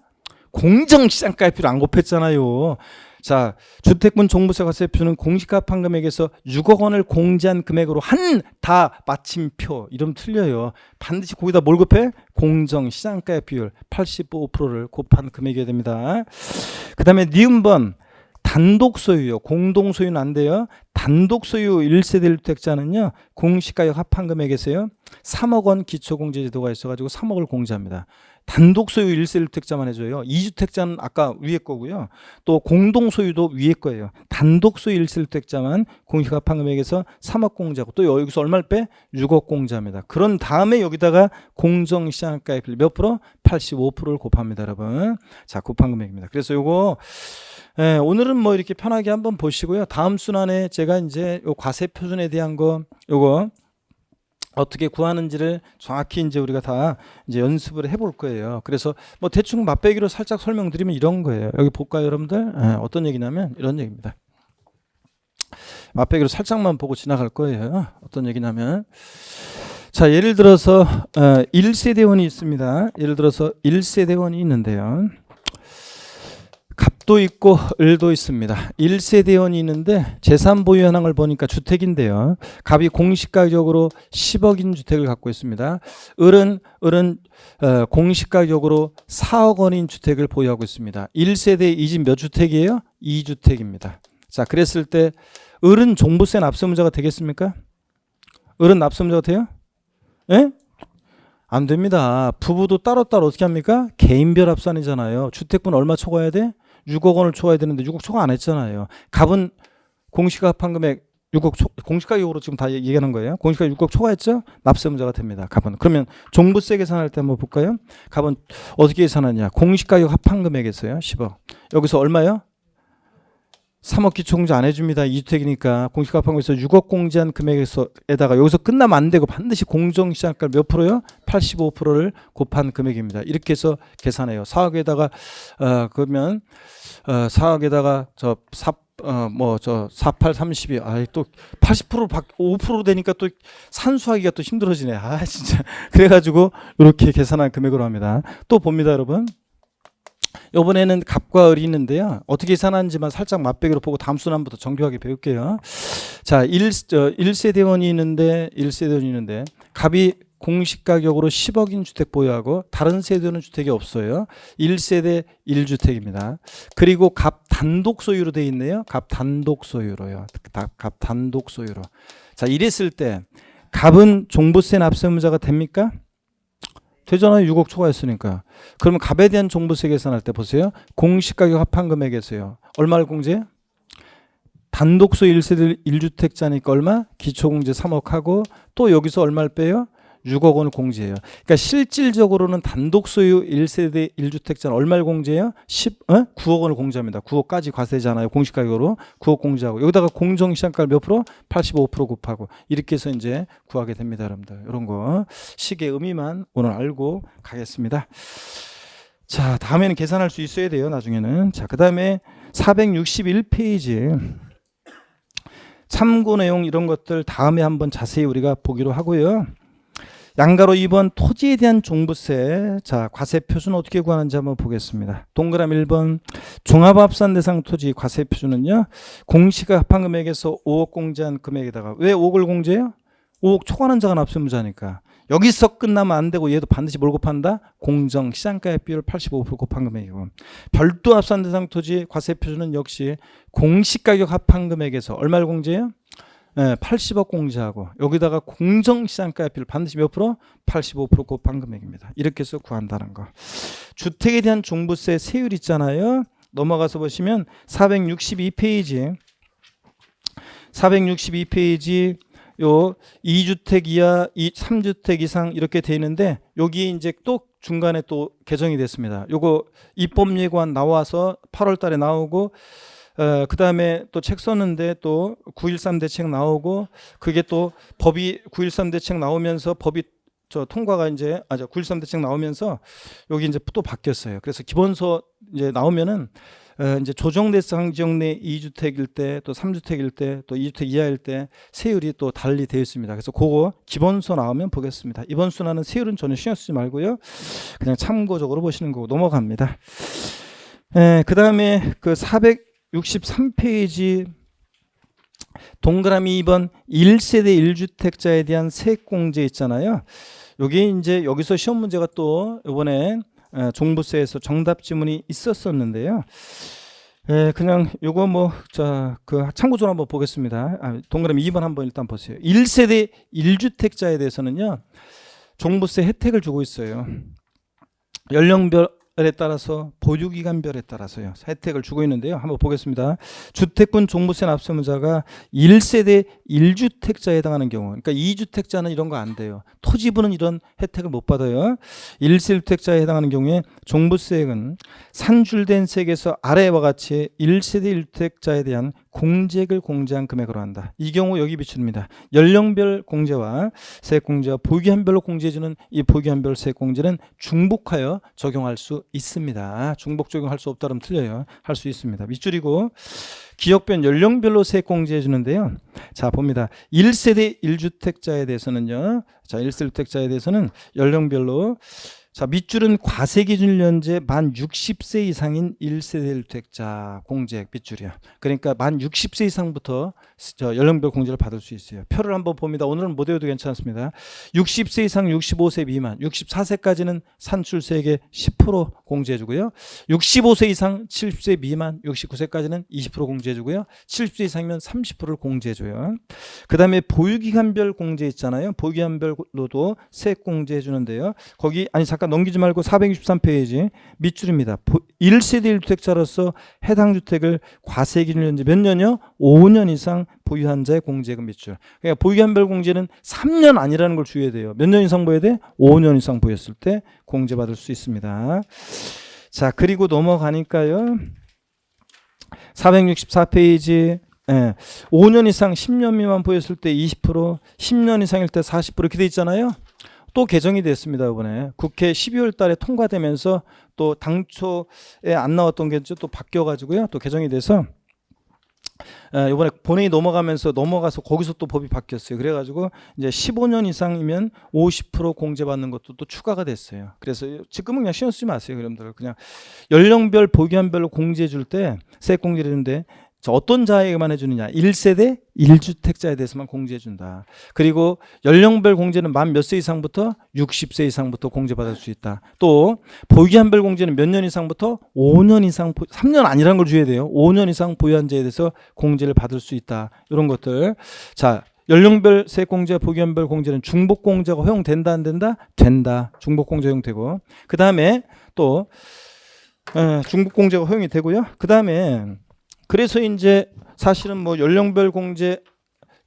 공정시장가액비를 안 곱했잖아요. 자, 주택분 종부세 과세표는 공시가 합한 금액에서 6억 원을 공제한 금액으로 한다 마침표. 이러면 틀려요. 반드시 거기다 뭘 곱해? 공정시장가액 비율 85%를 곱한 금액이어야 됩니다. 그 다음에 니은번 단독 소유요. 공동 소유는 안 돼요. 단독 소유 1세대 1주택자는요. 공시가격 합한 금액에서요. 3억 원 기초공제 제도가 있어가지고 3억을 공제합니다. 단독 소유 1세대 1주택자만 해줘요. 2주택자는 아까 위에 거고요. 또 공동 소유도 위에 거예요. 단독 소유 1세대 1주택자만 공시가격 합한 금액에서 3억 공제하고 또 여기서 얼마를 빼? 6억 공제합니다. 그런 다음에 여기다가 공정시장가액 몇 프로? 85%를 곱합니다, 여러분. 자, 곱한 금액입니다. 그래서 요거 오늘은 뭐 이렇게 편하게 한번 보시고요. 다음 순환에 제가 이제 요 과세 표준에 대한 거 요거 어떻게 구하는지를 정확히 이제 우리가 다 이제 연습을 해볼 거예요. 그래서 뭐 대충 맛배기로 살짝 설명드리면 이런 거예요. 여기 볼까요, 여러분들? 어떤 얘기냐면 이런 얘기입니다. 맛배기로 살짝만 보고 지나갈 거예요. 어떤 얘기냐면 자, 예를 들어서 1세대원이 있습니다. 예를 들어서 1세대원이 있는데요. 갑도 있고 을도 있습니다. 1세대원이 있는데 재산 보유 현황을 보니까 주택인데요. 갑이 공시가격으로 10억인 주택을 갖고 있습니다. 을은 공시가격으로 4억 원인 주택을 보유하고 있습니다. 1세대 이 집 몇 주택이에요? 2주택입니다. 자, 그랬을 때 을은 종부세 납세무자가 되겠습니까? 을은 납세무자가 돼요? 예? 안 됩니다. 부부도 따로따로 어떻게 합니까? 개인별 합산이잖아요. 주택분 얼마 초과해야 돼? 6억 원을 초과해야 되는데 6억 초과 안 했잖아요. 갑은 공시가 합한 금액 6억 공시가격으로 지금 다 얘기하는 거예요. 공시가 6억 초과했죠? 납세무자가 됩니다. 갑은. 그러면 종부세 계산할 때 한번 볼까요? 갑은 어떻게 계산하냐? 공시가격 합한 금액에서요. 10억. 여기서 얼마요? 3억 기초공제 안 해줍니다. 2주택이니까 공시가 합한 거에서 6억 공제한 금액에다가 여기서 끝나면 안 되고 반드시 공정시장가 몇 프로요? 85%를 곱한 금액입니다. 이렇게 해서 계산해요. 4억에다가 그러면 4억에다가 저 48, 32, 또 80% 5% 되니까 또 산수하기가 또 힘들어지네. 진짜. 그래가지고 이렇게 계산한 금액으로 합니다. 또 봅니다, 여러분. 이번에는 갑과 을이 있는데요. 어떻게 계산하는지만 살짝 맛배기로 보고 다음 순환부터 정교하게 배울게요. 자, 1세대원이 있는데 갑이 공시가격으로 10억인 주택 보유하고 다른 세대는 주택이 없어요. 1세대 1주택입니다. 그리고 갑 단독 소유로 돼 있네요. 갑 단독 소유로요. 갑 단독 소유로. 자, 이랬을 때 갑은 종부세 납세무자가 됩니까? 되잖아요. 6억 초과했으니까. 그러면 갑에 대한 종부세 계산할 때 보세요. 공시가격 합한 금액에서요. 얼마를 공제해요? 단독소 1세대 1주택자니까 얼마? 기초공제 3억 하고 또 여기서 얼마를 빼요? 6억 원을 공제해요. 그러니까 실질적으로는 단독 소유 1세대 1주택자는 얼마를 공제해요? 9억 원을 공제합니다. 9억까지 과세잖아요. 공시가격으로 9억 공제하고 여기다가 공정시장가 몇 프로? 85% 곱하고 이렇게 해서 이제 구하게 됩니다, 여러분들. 이런 거 식의 의미만 오늘 알고 가겠습니다. 자, 다음에는 계산할 수 있어야 돼요, 나중에는. 자, 그다음에 461페이지 참고 내용 이런 것들 다음에 한번 자세히 우리가 보기로 하고요. 양가로 2번 토지에 대한 종부세. 자, 과세 표준은 어떻게 구하는지 한번 보겠습니다. 동그라미 1번 종합합산 대상 토지 과세 표준은요. 공시가 합한 금액에서 5억 공제한 금액에다가 왜 5억을 공제해요? 5억 초과하는 자가 납세무자니까 여기서 끝나면 안 되고 얘도 반드시 뭘 곱한다? 공정 시장가액 비율 85% 곱한 금액이고, 별도 합산 대상 토지 과세 표준은 역시 공시가격 합한 금액에서 얼마를 공제해요? 80억 공제하고 여기다가 공정 시장가액 비율 반드시 몇 프로? 85% 곱한 금액입니다. 이렇게 해서 구한다는 거. 주택에 대한 종부세 세율 있잖아요. 넘어가서 보시면 462페이지 요 2주택 이하, 3주택 이상 이렇게 돼 있는데 여기 이제 또 중간에 또 개정이 됐습니다. 요거 입법 예고안 나와서 8월 달에 나오고 그 다음에 또 책 썼는데 또 9.13 대책 나오고 그게 또 법이 9.13 대책 나오면서 법이 통과가 이제 9.13 대책 나오면서 여기 이제 또 바뀌었어요. 그래서 기본서 이제 나오면은 이제 조정 대상 지역 내 2주택일 때 또 3주택일 때 또 2주택 이하일 때 세율이 또 달리 되어 있습니다. 그래서 그거 기본서 나오면 보겠습니다. 이번 순화는 세율은 전혀 신경 쓰지 말고요. 그냥 참고적으로 보시는 거고 넘어갑니다. 그 다음에 그 463페이지 동그라미 2번 1세대 1주택자에 대한 세액공제 있잖아요. 여기 이제 여기서 시험 문제가 또 이번에 종부세에서 정답 지문이 있었었는데요. 그냥 요거 그 참고적으로 한번 보겠습니다. 동그라미 2번 한번 일단 보세요. 1세대 1주택자에 대해서는요. 종부세 혜택을 주고 있어요. 연령별에 따라서 보유기간별에 따라서요. 혜택을 주고 있는데요. 한번 보겠습니다. 주택군 종부세 납세무자가 1세대 1주택자에 해당하는 경우, 그러니까 2주택자는 이런 거 안 돼요. 토지부는 이런 혜택을 못 받아요. 1세대주택자에 해당하는 경우에 종부세액은 산출된 세액에서 아래와 같이 1세대 1주택자에 대한 공제액을 공제한 금액으로 한다. 이 경우 여기 비춥니다. 연령별 공제와 세액공제와 보유기한별로 공제해주는 이 보유기한별 세액공제는 중복하여 적용할 수 있습니다. 중복 적용할 수 없다 그러면 틀려요. 할 수 있습니다. 밑줄이고 기역별 연령별로 세액공제해 주는데요. 자 봅니다. 1세대 1주택자에 대해서는요. 자 1세대 1주택자에 대해서는 연령별로 자 밑줄은 과세기준 연제 만 60세 이상인 1세대 1주택자 공제액 밑줄이야. 그러니까 만 60세 이상부터 연령별 공제를 받을 수 있어요. 표를 한번 봅니다. 오늘은 못 외워도 괜찮습니다. 60세 이상 65세 미만 64세까지는 산출세액의 10% 공제해주고요. 65세 이상 70세 미만 69세까지는 20% 공제해주고요. 70세 이상이면 30%를 공제해줘요. 그 다음에 보유기간별 공제 있잖아요. 보유기간별로도 세액 공제해주는데요. 거기 잠깐 넘기지 말고 463페이지 밑줄입니다. 1세대 1주택자로서 해당 주택을 과세기준 연제 몇 년이요? 5년 이상 보유한 자의 공제금 밑줄. 그러니까 보유기한별 공제는 3년 아니라는 걸 주의해야 돼요. 몇 년 이상 보여야 돼? 5년 이상 보였을 때 공제받을 수 있습니다. 자 그리고 넘어가니까요. 464페이지 5년 이상 10년 미만 보였을 때 20%, 10년 이상일 때 40% 이렇게 돼 있잖아요. 또 개정이 됐습니다. 이번에 국회 12월 달에 통과되면서 또 당초에 안 나왔던 게 또 바뀌어가지고요. 또 개정이 돼서 이번에 본회의 넘어가서 거기서 또 법이 바뀌었어요. 그래가지고 이제 15년 이상이면 50% 공제받는 것도 또 추가가 됐어요. 그래서 지금은 그냥 신경 쓰지 마세요. 여러분들 그냥 연령별 보유기한별로 공제해 줄 때 세액 공제를 해주는데 어떤 자에게만 해주느냐 1세대 1주택자에 대해서만 공제해 준다. 그리고 연령별 공제는 만 몇 세 이상부터 60세 이상부터 공제받을 수 있다. 또 보유기한별 공제는 몇 년 이상부터 5년 이상 3년 아니라는 걸 주의해야 돼요. 5년 이상 보유한 자에 대해서 공제를 받을 수 있다. 이런 것들. 자 연령별 세액공제 보유기한별 공제는 중복공제가 허용된다 안 된다? 된다. 중복공제 허용되고 그 다음에 또 중복공제가 허용이 되고요. 그 다음에 그래서 이제 사실은 연령별 공제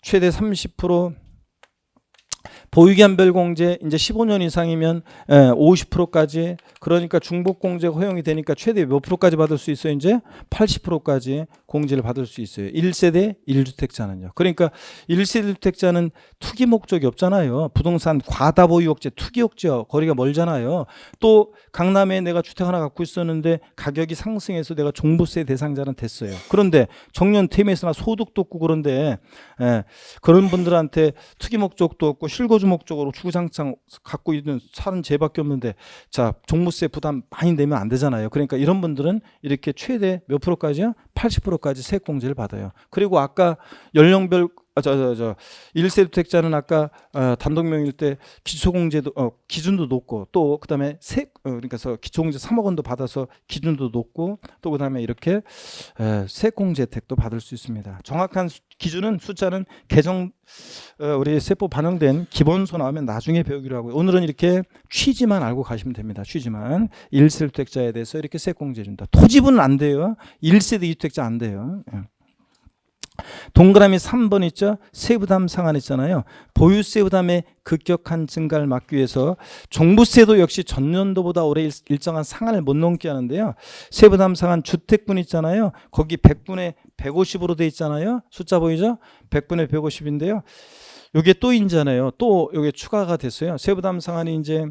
최대 30%, 보유기한별 공제 이제 15년 이상이면 50%까지 그러니까 중복 공제가 허용이 되니까 최대 몇 프로까지 받을 수 있어요? 이제 80%까지 공제를 받을 수 있어요. 1세대 1주택자는요. 그러니까 1세대 1주택자는 투기 목적이 없잖아요. 부동산 과다 보유 억제, 투기 억제 거리가 멀잖아요. 또 강남에 내가 주택 하나 갖고 있었는데 가격이 상승해서 내가 종부세 대상자는 됐어요. 그런데 정년 퇴임했으나 소득도 없고 그런데 그런 분들한테 투기 목적도 없고 실거주 목적으로 주구장창 갖고 있는 사는 죄밖에 없는데 자 종부세 부담 많이 내면 안 되잖아요. 그러니까 이런 분들은 이렇게 최대 몇 프로까지요? 80%까지 세액 공제를 받아요. 그리고 아까 연령별 저 1세 주택자는 아까 단독명일 때 기초공제도 기준도 높고 또 그다음에 그러니까 기초공제 3억 원도 받아서 기준도 높고 또 그다음에 이렇게 세공제 혜택도 받을 수 있습니다. 정확한 기준은 숫자는 개정 우리 세법 반영된 기본소 나오면 나중에 배우기로 하고요. 오늘은 이렇게 취지만 알고 가시면 됩니다. 취지만 1세 주택자에 대해서 이렇게 세공제 준다. 토지분은 안 돼요. 1세대 2주택자 안 돼요. 동그라미 3번 있죠. 세부담 상한 있잖아요. 보유세 부담의 급격한 증가를 막기 위해서 종부세도 역시 전년도보다 올해 일정한 상한을 못 넘게 하는데요. 세부담 상한 주택분 있잖아요. 거기 100분의 150으로 돼 있잖아요. 숫자 보이죠? 100분의 150인데요. 요게 또 인자네요. 또 요게 추가가 됐어요. 세부담 상한이 이제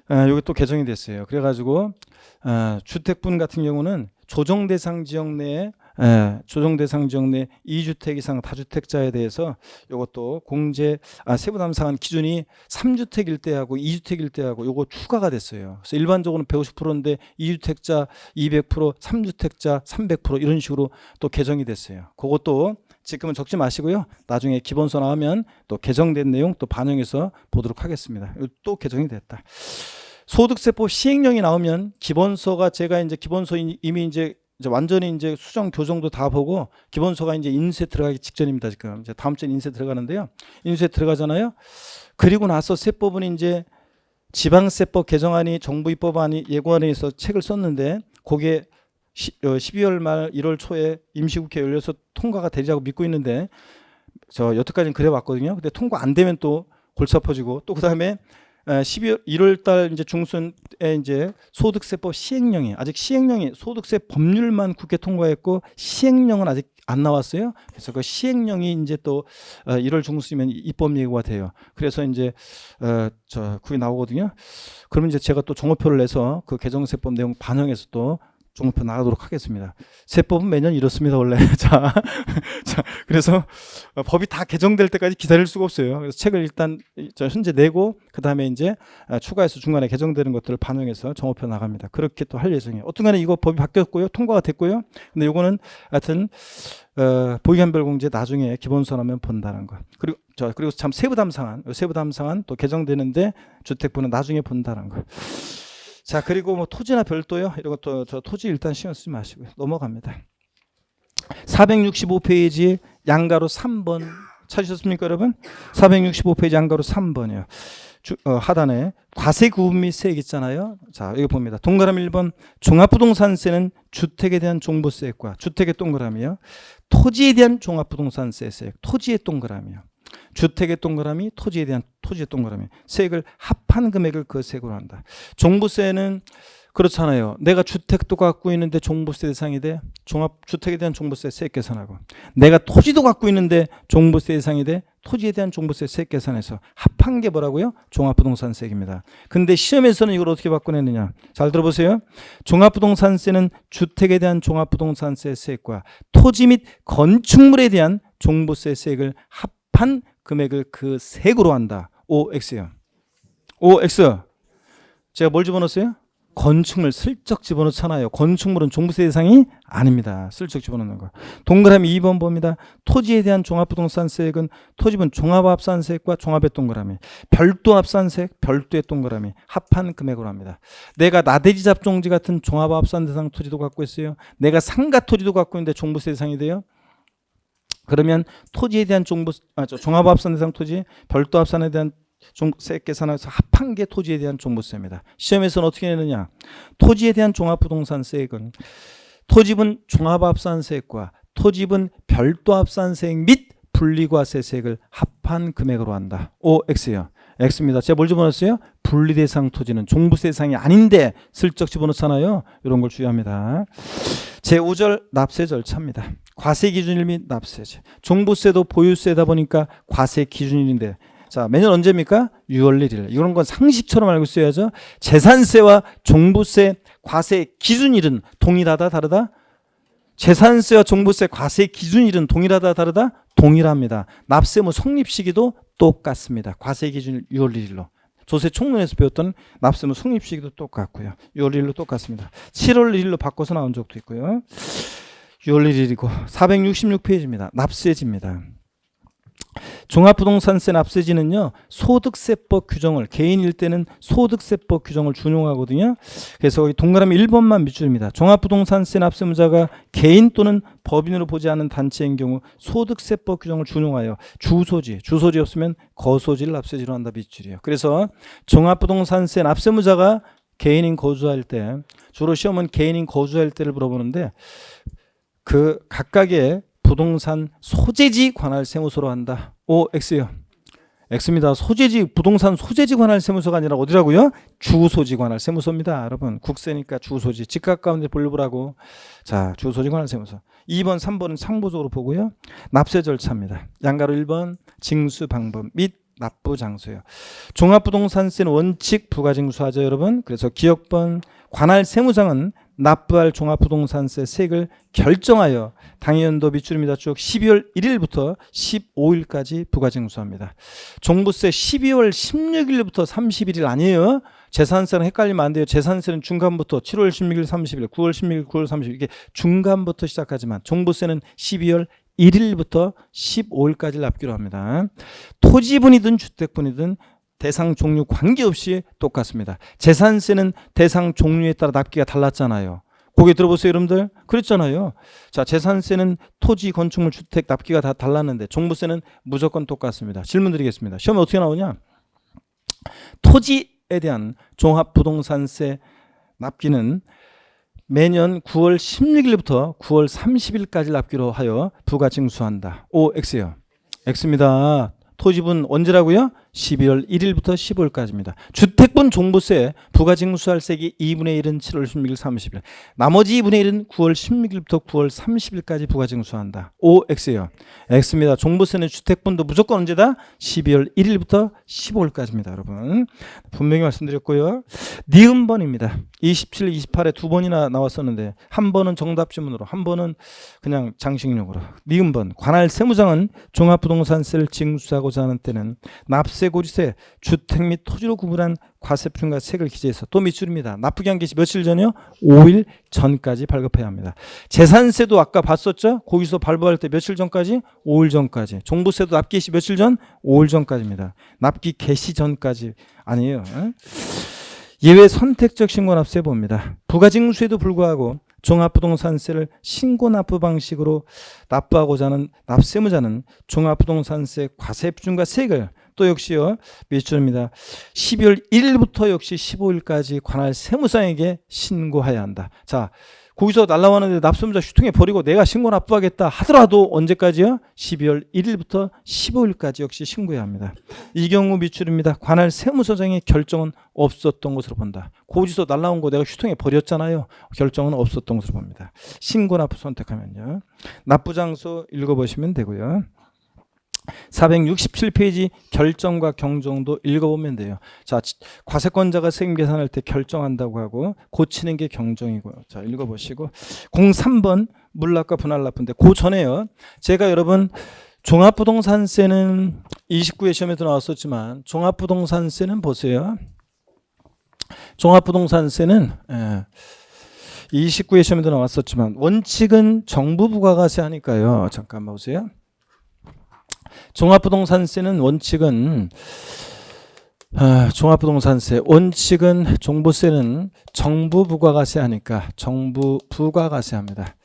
요게 또 개정이 됐어요. 그래가지고 주택분 같은 경우는 조정 대상 지역 내에 조정 대상 지역 내 2주택 이상 다주택자에 대해서 이것도 세부담 상한 기준이 3주택일 때하고 2주택일 때하고 요거 추가가 됐어요. 그래서 일반적으로는 150%인데 2주택자 200%, 3주택자 300% 이런 식으로 또 개정이 됐어요. 그것도 지금은 적지 마시고요. 나중에 기본서 나오면 또 개정된 내용 또 반영해서 보도록 하겠습니다. 또 개정이 됐다. 소득세법 시행령이 나오면 기본서가 제가 이제 기본서 이미 이제 완전히 이제 수정 교정도 다 보고 기본서가 이제 인쇄 들어가기 직전입니다. 지금 이제 다음 주에 인쇄 들어가는데요. 인쇄 들어가잖아요. 그리고 나서 세법은 이제 지방세법 개정안이 정부 입법안이 예고안에서 책을 썼는데 그게 12월 말 1월 초에 임시국회 열려서 통과가 되리라고 믿고 있는데 저 여태까지는 그래 왔거든요. 근데 통과 안 되면 또 골치 아파지고 또 그다음에 12월 1월 달 이제 중순에 이제 소득세법 시행령이 아직 시행령이 소득세 법률만 국회 통과했고 시행령은 아직 안 나왔어요. 그래서 그 시행령이 이제 또 1월 중순이면 입법 예고가 돼요. 그래서 이제 그게 나오거든요. 그러면 이제 제가 또 종합표를 내서 그 개정세법 내용 반영해서 또 종합표 나가도록 하겠습니다. 세법은 매년 이렇습니다, 원래. 자, 그래서 법이 다 개정될 때까지 기다릴 수가 없어요. 그래서 책을 일단 현재 내고 그 다음에 이제 추가해서 중간에 개정되는 것들을 반영해서 종합표 나갑니다. 그렇게 또 할 예정이에요. 어떤간에 이거 법이 바뀌었고요, 통과가 됐고요. 근데 이거는 하여튼 보유한별공제 나중에 기본서 나면 본다는 거. 그리고 참 세부담 상한 또 개정되는데 주택부는 나중에 본다는 거. 자, 그리고 뭐 토지나 별도요. 이런 것도 저 토지 일단 신경 쓰지 마시고요. 넘어갑니다. 465페이지 양가로 3번 찾으셨습니까, 여러분? 465페이지 양가로 3번이요. 하단에 과세 구분 및 세액 있잖아요. 자, 여기 봅니다. 동그라미 1번 종합부동산세는 주택에 대한 종부세액과 주택의 동그라미요. 토지에 대한 종합부동산세 세액, 토지의 동그라미요. 주택의 동그라미, 토지에 대한 토지의 동그라미. 세액을 합한 금액을 그 세액으로 한다. 종부세는 그렇잖아요. 내가 주택도 갖고 있는데 종부세 대상이 돼. 주택에 대한 종부세 세액 계산하고. 내가 토지도 갖고 있는데 종부세 대상이 돼. 토지에 대한 종부세 세액 계산해서 합한 게 뭐라고요? 종합부동산세액입니다. 근데 시험에서는 이걸 어떻게 바꿔내느냐. 잘 들어보세요. 종합부동산세는 주택에 대한 종합부동산세 세액과 토지 및 건축물에 대한 종부세 세액을 합한 금액을 그 세액으로 한다. OX요. OX. 제가 뭘 집어넣었어요? 건축물 슬쩍 집어넣잖아요. 건축물은 종부세 대상이 아닙니다. 슬쩍 집어넣는 거. 동그라미 2번 봅니다. 토지에 대한 종합부동산세액은 토지분 종합합산세액과 종합의 동그라미, 별도 합산세액, 별도의 동그라미 합한 금액으로 합니다. 내가 나대지 잡종지 같은 종합합산 대상 토지도 갖고 있어요. 내가 상가 토지도 갖고 있는데 종부세 대상이 돼요. 그러면 토지에 대한 종합합산 대상 토지, 별도 합산에 대한 세액 계산해서 합한 게 토지에 대한 종부세입니다. 시험에서는 어떻게 내느냐. 토지에 대한 종합부동산세액은 토지분 종합합산세액과 토지분 별도합산세액 및 분리과세세액을 합한 금액으로 한다. OX요. X입니다. 제가 뭘 집어넣었어요? 분리대상 토지는 종부세 대상이 아닌데 슬쩍 집어넣잖아요. 이런 걸 주의합니다. 제5절 납세 절차입니다. 과세 기준일 및 납세제. 종부세도 보유세다 보니까 과세 기준일인데 자, 매년 언제입니까? 6월 1일. 이런 건 상식처럼 알고 있어야죠. 재산세와 종부세 과세 기준일은 동일하다, 다르다? 재산세와 종부세 과세 기준일은 동일하다, 다르다? 동일합니다. 납세무 성립 시기도 똑같습니다. 과세 기준일 6월 1일로. 조세 총론에서 배웠던 납세무 성립 시기도 똑같고요. 6월 1일로 똑같습니다. 7월 1일로 바꿔서 나온 적도 있고요. 6월 1일이고 466페이지입니다. 납세지입니다. 종합부동산세 납세지는요, 소득세법 규정을, 개인일 때는 소득세법 규정을 준용하거든요. 그래서 이 동그라미 1번만 밑줄입니다. 종합부동산세 납세무자가 개인 또는 법인으로 보지 않은 단체인 경우 소득세법 규정을 준용하여 주소지 없으면 거소지를 납세지로 한다 밑줄이에요. 그래서 종합부동산세 납세무자가 개인인 거주할 때, 주로 시험은 개인인 거주할 때를 물어보는데 그 각각의 부동산 소재지 관할 세무서로 한다. O, X요. X입니다. 부동산 소재지 관할 세무서가 아니라 어디라고요? 주소지 관할 세무서입니다. 여러분, 국세니까 주소지. 집 가까운 데 보려보라고. 자, 주소지 관할 세무서. 2번, 3번은 참고적으로 보고요. 납세 절차입니다. 양가로 1번, 징수 방법 및 납부 장소요. 종합부동산세는 원칙 부가징수하죠, 여러분. 그래서 기억번 관할 세무장은 납부할 종합부동산세 세액을 결정하여 당해연도 밑줄입니다. 쭉 12월 1일부터 15일까지 부가징수합니다. 종부세 12월 16일부터 31일 아니에요. 재산세는 헷갈리면 안 돼요. 재산세는 중간부터 7월 16일, 30일, 9월 16일, 9월 30일 이게 중간부터 시작하지만 종부세는 12월 1일부터 15일까지 납기로 합니다. 토지분이든 주택분이든 대상 종류 관계없이 똑같습니다. 재산세는 대상 종류에 따라 납기가 달랐잖아요. 거기 들어보세요, 여러분들. 그랬잖아요. 자, 재산세는 토지, 건축물, 주택 납기가 다 달랐는데 종부세는 무조건 똑같습니다. 질문 드리겠습니다. 시험에 어떻게 나오냐? 토지에 대한 종합부동산세 납기는 매년 9월 16일부터 9월 30일까지 납기로 하여 부가징수한다. O, X요. X입니다. 토지분 언제라고요? 12월 1일부터 15일까지입니다. 주택분 종부세 부가징수할 세기 2분의 1은 7월 16일, 30일. 나머지 2분의 1은 9월 16일부터 9월 30일까지 부가징수한다. O, X예요. X입니다. 종부세는 주택분도 무조건 언제다? 12월 1일부터 15일까지입니다. 여러분. 분명히 말씀드렸고요. 니은번입니다. 27, 28에 두 번이나 나왔었는데 한 번은 정답지문으로, 한 번은 그냥 장식용으로. 니은번 관할 세무장은 종합부동산세를 징수하고자 하는 때는 납세 고지세, 주택 및 토지로 구분한 과세표준과 세액을 기재해서 또 밑줄입니다. 납부기 한 개시 며칠 전이요? 5일 전까지 발급해야 합니다. 재산세도 아까 봤었죠? 거기서 발부할 때 며칠 전까지? 5일 전까지. 종부세도 납기 개시 며칠 전? 5일 전까지입니다. 납기 개시 전까지 아니에요. 예외 선택적 신고납세 봅니다. 부가징수에도 불구하고 종합부동산세를 신고납부 방식으로 납부하고자 하는 납세무자는 종합부동산세 과세표준과 세액을 또 역시요 밑줄입니다. 12월 1일부터 역시 15일까지 관할 세무사에게 신고해야 한다. 자, 거기서 날라왔는데 납세무자 휴통에 버리고 내가 신고 납부하겠다 하더라도 언제까지요? 12월 1일부터 15일까지 역시 신고해야 합니다. 이 경우 밑줄입니다. 관할 세무서장의 결정은 없었던 것으로 본다. 고지서 날라온 거 내가 휴통에 버렸잖아요. 결정은 없었던 것으로 봅니다. 신고 납부 선택하면요. 납부 장소 읽어보시면 되고요. 467페이지 결정과 경정도 읽어보면 돼요. 자, 과세권자가 세금 계산할 때 결정한다고 하고 고치는 게 경정이고요. 자, 읽어보시고 03번 물납과 분할납부인데 그 전에요. 제가 여러분 종합부동산세는 29회 시험에도 나왔었지만 종합부동산세는 보세요. 종합부동산세는 29회 시험에도 나왔었지만 원칙은 정부 부가가세 하니까요. 잠깐만 보세요. 종합부동산세는 원칙은 원칙은 종부세는 정부 부가가세 하니까 정부 부가가세 합니다.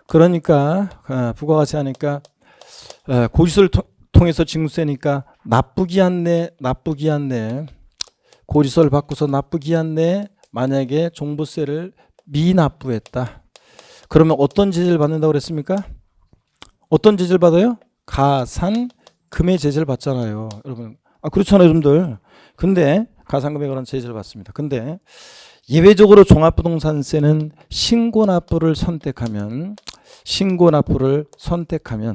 그러니까 부가가세 하니까 고지서를 통해서 징수세니까 납부기한 내 고지서를 받고서 납부기한 내 만약에 종부세를 미납부했다. 그러면 어떤 제재를 받는다고 그랬습니까? 어떤 제재를 받아요? 가산금의 제재를 받잖아요. 여러분. 그렇잖아요, 여러분들. 근데 가산금에 관한 제재를 받습니다. 근데 예외적으로 종합부동산세는 신고납부를 선택하면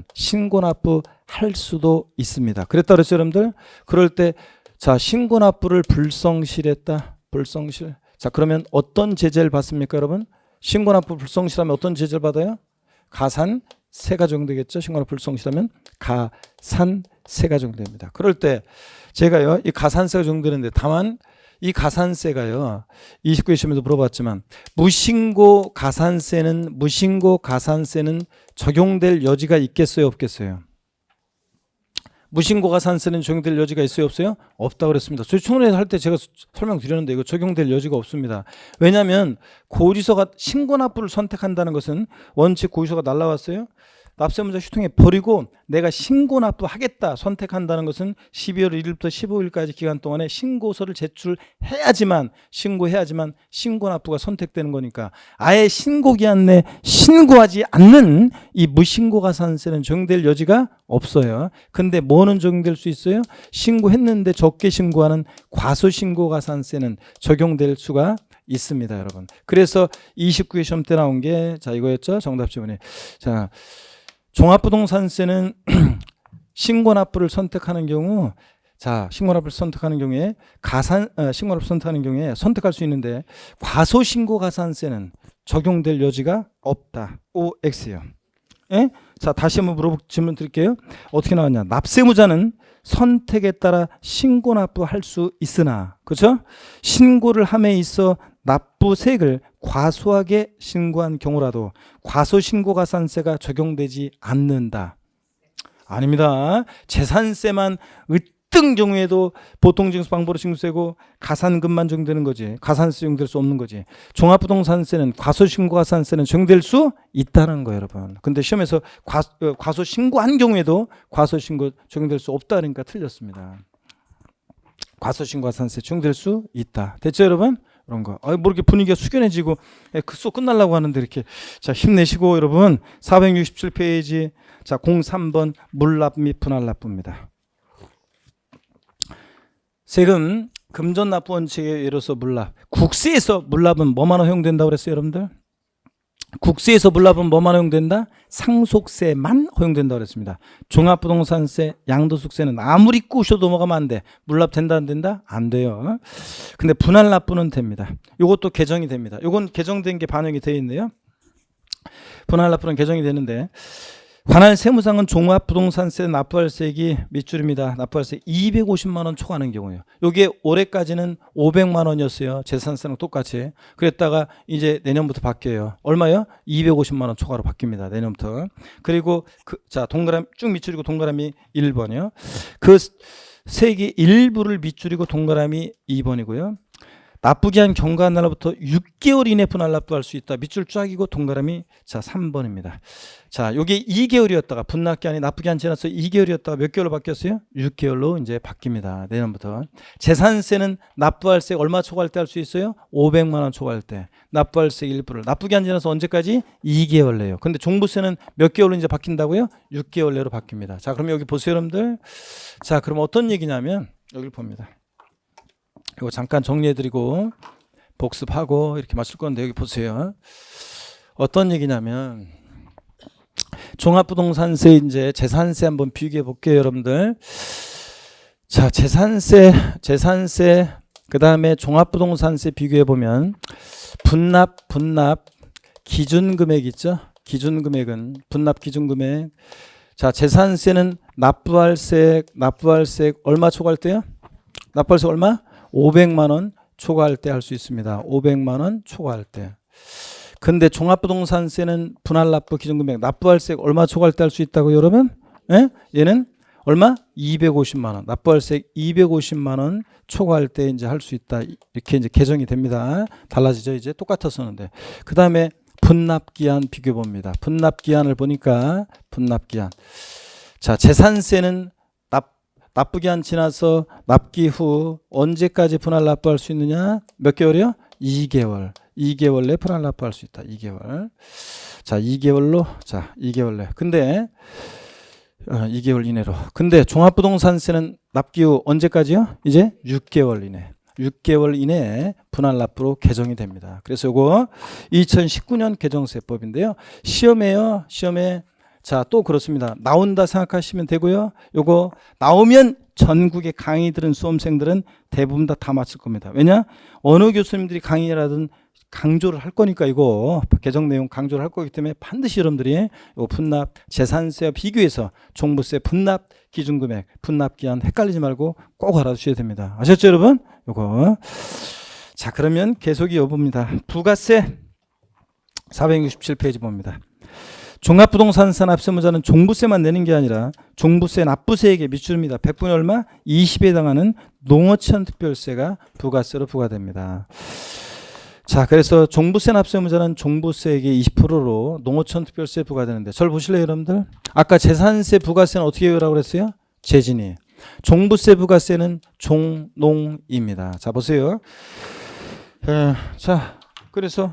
신고납부 할 수도 있습니다. 그랬다 그랬죠, 여러분들? 그럴 때 자, 신고납부를 불성실했다. 불성실. 자, 그러면 어떤 제재를 받습니까, 여러분? 신고납부 불성실하면 어떤 제재를 받아요? 가산세가 적용되겠죠. 신고납부 불성실하면 가산세가 적용됩니다. 그럴 때 제가요, 이 가산세가 적용되는데 다만 이 가산세가요, 29회 시험에도 물어봤지만 무신고 가산세는 적용될 여지가 있겠어요, 없겠어요? 무신고가산세는 적용될 여지가 있어요, 없어요? 없다고 그랬습니다. 저희 청문회 할 때 제가 설명드렸는데 이거 적용될 여지가 없습니다. 왜냐하면 고지서가 신고납부를 선택한다는 것은 원칙 고지서가 날라왔어요. 납세문자 휴통에 버리고 내가 신고납부하겠다 선택한다는 것은 12월 1일부터 15일까지 기간 동안에 신고서를 제출해야지만 신고납부가 선택되는 거니까 아예 신고기한 내 신고하지 않는 이 무신고가산세는 적용될 여지가 없어요. 근데 뭐는 적용될 수 있어요? 신고했는데 적게 신고하는 과소신고가산세는 적용될 수가 있습니다, 여러분. 그래서 29회 시험 때 나온 게 자 이거였죠. 정답 지문에. 자, 종합부동산세는 신고납부를 선택하는 경우, 자 신고납부를 선택하는 경우에 신고납부 선택하는 경우에 선택할 수 있는데 과소신고가산세는 적용될 여지가 없다. OX요. 예? 자 다시 한번 질문 드릴게요. 어떻게 나왔냐? 납세무자는 선택에 따라 신고납부할 수 있으나, 그렇죠? 신고를 함에 있어 납부세액을 과소하게 신고한 경우라도 과소신고가산세가 적용되지 않는다. 아닙니다. 재산세만 으뜸 경우에도 보통징수 방법으로 징수세고 가산금만 적용되는 거지. 가산세 적용될 수 없는 거지. 종합부동산세는 과소신고가산세는 적용될 수 있다는 거예요, 여러분. 근데 시험에서 과소신고한 경우에도 과소신고 적용될 수 없다 그러니까 틀렸습니다. 과소신고가산세 적용될 수 있다. 됐죠, 여러분? 그런 거. 뭐 이렇게 분위기가 숙연해지고 수업 끝나려고 하는데 이렇게. 자, 힘내시고 여러분. 467페이지. 자, 03번 물납 및 분할납부입니다. 세금 금전납부 원칙에 예로서 물납. 국세에서 물납은 뭐만 허용된다고 그랬어요, 여러분들? 국세에서 물납은 뭐만 허용된다? 상속세만 허용된다고 그랬습니다. 종합부동산세, 양도소득세는 아무리 꾸셔도 넘어가면 안 돼. 물납 된다 안 된다? 안 돼요. 근데 분할납부는 됩니다. 이것도 개정이 됩니다. 이건 개정된 게 반영이 되어 있네요. 분할납부는 개정이 되는데 관할 세무상은 종합부동산세 납부할세액이 밑줄입니다. 납부할세 250만 원 초과하는 경우예요. 이게 올해까지는 500만 원이었어요. 재산세랑 똑같이. 그랬다가 이제 내년부터 바뀌어요. 얼마요? 250만 원 초과로 바뀝니다. 내년부터. 그리고 자 동그라미 쭉 밑줄이고 동그라미 1번이요. 그 세액의 일부를 밑줄이고 동그라미 2번이고요. 납부기한 경과한 날로부터 6개월 이내 분할납부할 수 있다. 밑줄 쫙이고 동그라미 자 3번입니다. 자, 요게 2개월이었다가 분납기한이 납부기한 지나서 2개월이었다가 몇 개월로 바뀌었어요? 6개월로 이제 바뀝니다. 내년부터. 재산세는 납부할세 얼마 초과할 때 할 수 있어요? 500만 원 초과할 때. 납부할세 일부를. 납부기한 지나서 언제까지? 2개월 내요. 근데 종부세는 몇 개월로 이제 바뀐다고요? 6개월 내로 바뀝니다. 자, 그럼 여기 보세요, 여러분들. 자, 그럼 어떤 얘기냐면 여기를 봅니다. 이거 잠깐 정리해드리고 복습하고 이렇게 맞출 건데 여기 보세요. 어떤 얘기냐면 종합부동산세 이제 재산세 한번 비교해 볼게요, 여러분들. 자, 재산세 그 다음에 종합부동산세 비교해 보면 분납 기준금액 있죠. 기준금액은 분납 기준금액. 자, 재산세는 납부할세 얼마 초과할 때요? 납부할세 얼마? 500만 원 초과할 때 할 수 있습니다. 500만 원 초과할 때. 근데 종합부동산세는 분할납부 기준금액 납부할세 얼마 초과할 때 할 수 있다고 여러분? 예? 얘는 얼마? 250만 원. 납부할세 250만 원 초과할 때 이제 할 수 있다. 이렇게 이제 개정이 됩니다. 달라지죠, 이제 똑같았었는데. 그다음에 분납기한 비교해 봅니다. 분납기한을 보니까 분납기한. 자, 재산세는 납부기한 지나서 납기 후 언제까지 분할납부할 수 있느냐? 몇 개월이요? 2개월. 2개월 내 분할납부할 수 있다. 2개월. 자, 2개월로. 자, 2개월 내. 근데 2개월 이내로. 근데 종합부동산세는 납기 후 언제까지요? 이제 6개월 이내. 6개월 이내에 분할납부로 개정이 됩니다. 그래서 이거 2019년 개정세법인데요. 시험에 자, 또 그렇습니다. 나온다 생각하시면 되고요. 요거 나오면 전국의 강의 들은 수험생들은 대부분 다 맞출 겁니다. 왜냐? 어느 교수님들이 강의라든 강조를 할 거니까 이거 개정 내용 강조를 할 거기 때문에 반드시 여러분들이 요 분납 재산세와 비교해서 종부세 분납 기준금액 분납기한 헷갈리지 말고 꼭 알아두셔야 됩니다. 아셨죠, 여러분? 요거. 자, 그러면 계속이 여부입니다. 부가세 467페이지 봅니다. 종합부동산세 납세무자는 종부세만 내는 게 아니라 종부세 납부세액의 밑줄입니다. 100분의 얼마? 20에 해당하는 농어촌 특별세가 부가세로 부과됩니다. 자, 그래서 종부세 납세무자는 종부세액의 20%로 농어촌 특별세 부과되는데, 저를 보실래요, 여러분들? 아까 재산세 부가세는 어떻게 외우라고 그랬어요? 재진이. 종부세 부가세는 종농입니다. 자, 보세요. 자, 그래서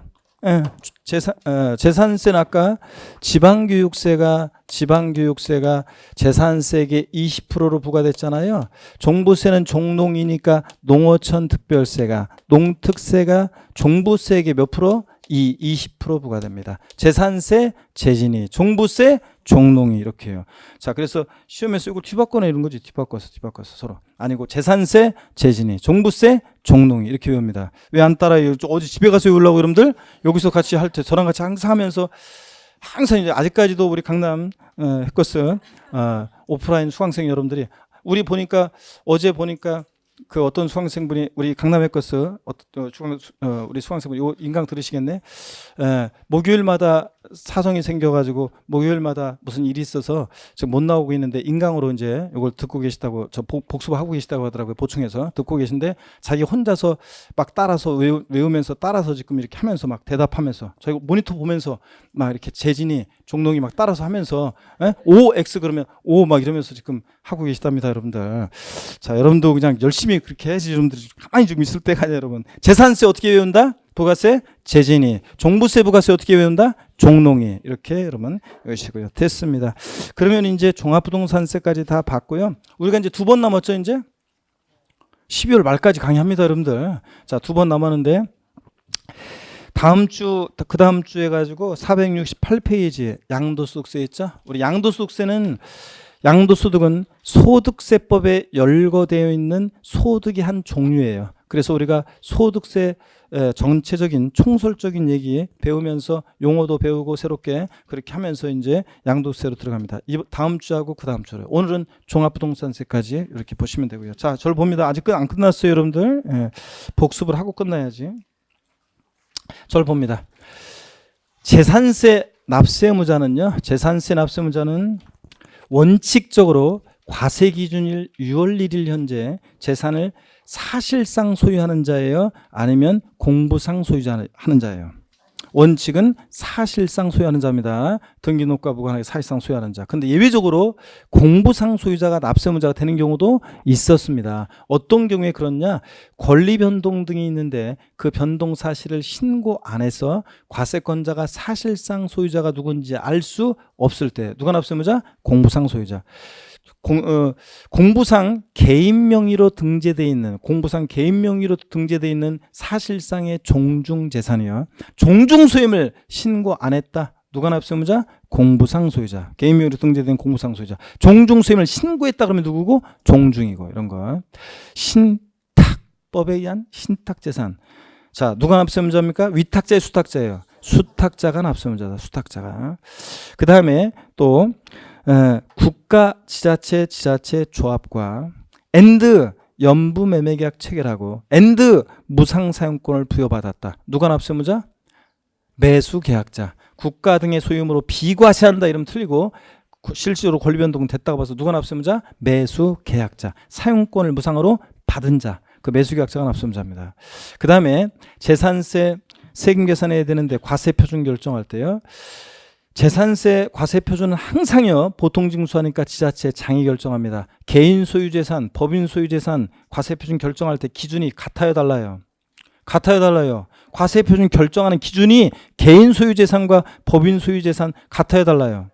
재산세는 아까 지방교육세가 재산세액의 20%로 부과됐잖아요. 종부세는 종농이니까 농어촌 특별세가, 농특세가 종부세액의 몇 프로? 20% 부과됩니다. 재산세, 재진이, 종부세, 종농이 이렇게 해요. 자, 그래서 시험에서 이거 뒤바꿔나 이런 거지. 뒤바꿔서 서로. 아니고 재산세, 재진이, 종부세, 종농이 이렇게 외웁니다. 왜 안 따라요? 어제 집에 가서 외우려고 여러분들? 여기서 같이 할 때 저랑 같이 항상 하면서 항상 이제 아직까지도 우리 강남 해커스 오프라인 수강생 여러분들이 우리 보니까 어제 보니까 그 어떤 수강생분이 우리 강남 해커스 우리 수강생분이 이 인강 들으시겠네. 목요일마다 사정이 생겨가지고 목요일마다 무슨 일이 있어서 지금 못 나오고 있는데 인강으로 이제 이걸 듣고 계시다고 저 복습하고 계시다고 하더라고요. 보충해서 듣고 계신데 자기 혼자서 막 따라서 외우면서 따라서 지금 이렇게 하면서 막 대답하면서 저희 모니터 보면서 막 이렇게 재진이 종농이 막 따라서 하면서 OX 그러면 O 막 이러면서 지금 하고 계시답니다, 여러분들. 자, 여러분도 그냥 열심히 그렇게 해야지. 여러분들이 가만히 좀 있을 때가 아니라 여러분. 재산세 어떻게 외운다? 부가세, 재진이. 종부세 부가세 어떻게 외운다? 종농이. 이렇게 여러분 외우시고요. 됐습니다. 그러면 이제 종합부동산세까지 다 봤고요. 우리가 이제 2번 남았죠, 이제? 12월 말까지 강의합니다, 여러분들. 자, 2번 남았는데 그 다음 주 해가지고 468페이지 양도소득세 있죠? 우리 양도소득은 소득세법에 열거되어 있는 소득의 한 종류예요. 그래서 우리가 소득세 전체적인 총설적인 얘기 배우면서 용어도 배우고 새롭게 그렇게 하면서 이제 양도세로 들어갑니다. 다음 주하고 그 다음 주로. 오늘은 종합부동산세까지 이렇게 보시면 되고요. 자, 저를 봅니다. 아직 안 끝났어요, 여러분들. 복습을 하고 끝나야지. 저를 봅니다. 재산세 납세무자는 원칙적으로 과세 기준일 6월 1일 현재 재산을 사실상 소유하는 자예요? 아니면 공부상 소유하는 자예요? 원칙은 사실상 소유하는 자입니다. 등기록과 무관하게 사실상 소유하는 자. 근데 예외적으로 공부상 소유자가 납세무자가 되는 경우도 있었습니다. 어떤 경우에 그렇냐? 권리 변동 등이 있는데 그 변동 사실을 신고 안 해서 과세권자가 사실상 소유자가 누군지 알 수 없을 때 누가 납세무자? 공부상 소유자. 공부상 개인 명의로 등재되어 있는 사실상의 종중 재산이요. 종중 소임을 신고 안 했다. 누가 납세무자? 공부상 소유자. 개인 명의로 등재된 공부상 소유자. 종중 소임을 신고했다 그러면 누구고? 종중이고 이런 거. 신탁법에 의한 신탁 재산. 자, 누가 납세무자입니까? 위탁자의 수탁자예요. 수탁자가 납세무자다. 수탁자가. 그 다음에 또 국가, 지자체, 조합과 연부매매계약 체결하고 무상사용권을 부여받았다. 누가 납세무자? 매수계약자. 국가 등의 소유물로 비과세한다 이러면 틀리고 실질적으로 권리변동 됐다고 봐서 누가 납세무자? 매수계약자. 사용권을 무상으로 받은 자. 그 매수계약자가 납세무자입니다. 그 다음에 재산세 세금 계산해야 되는데 과세표준 결정할 때요. 재산세 과세표준은 항상요. 보통징수하니까 지자체 장이 결정합니다. 개인 소유재산, 법인 소유재산 과세표준 결정할 때 기준이 같아요, 달라요? 같아요, 달라요? 과세표준 결정하는 기준이 개인 소유재산과 법인 소유재산 같아요, 달라요?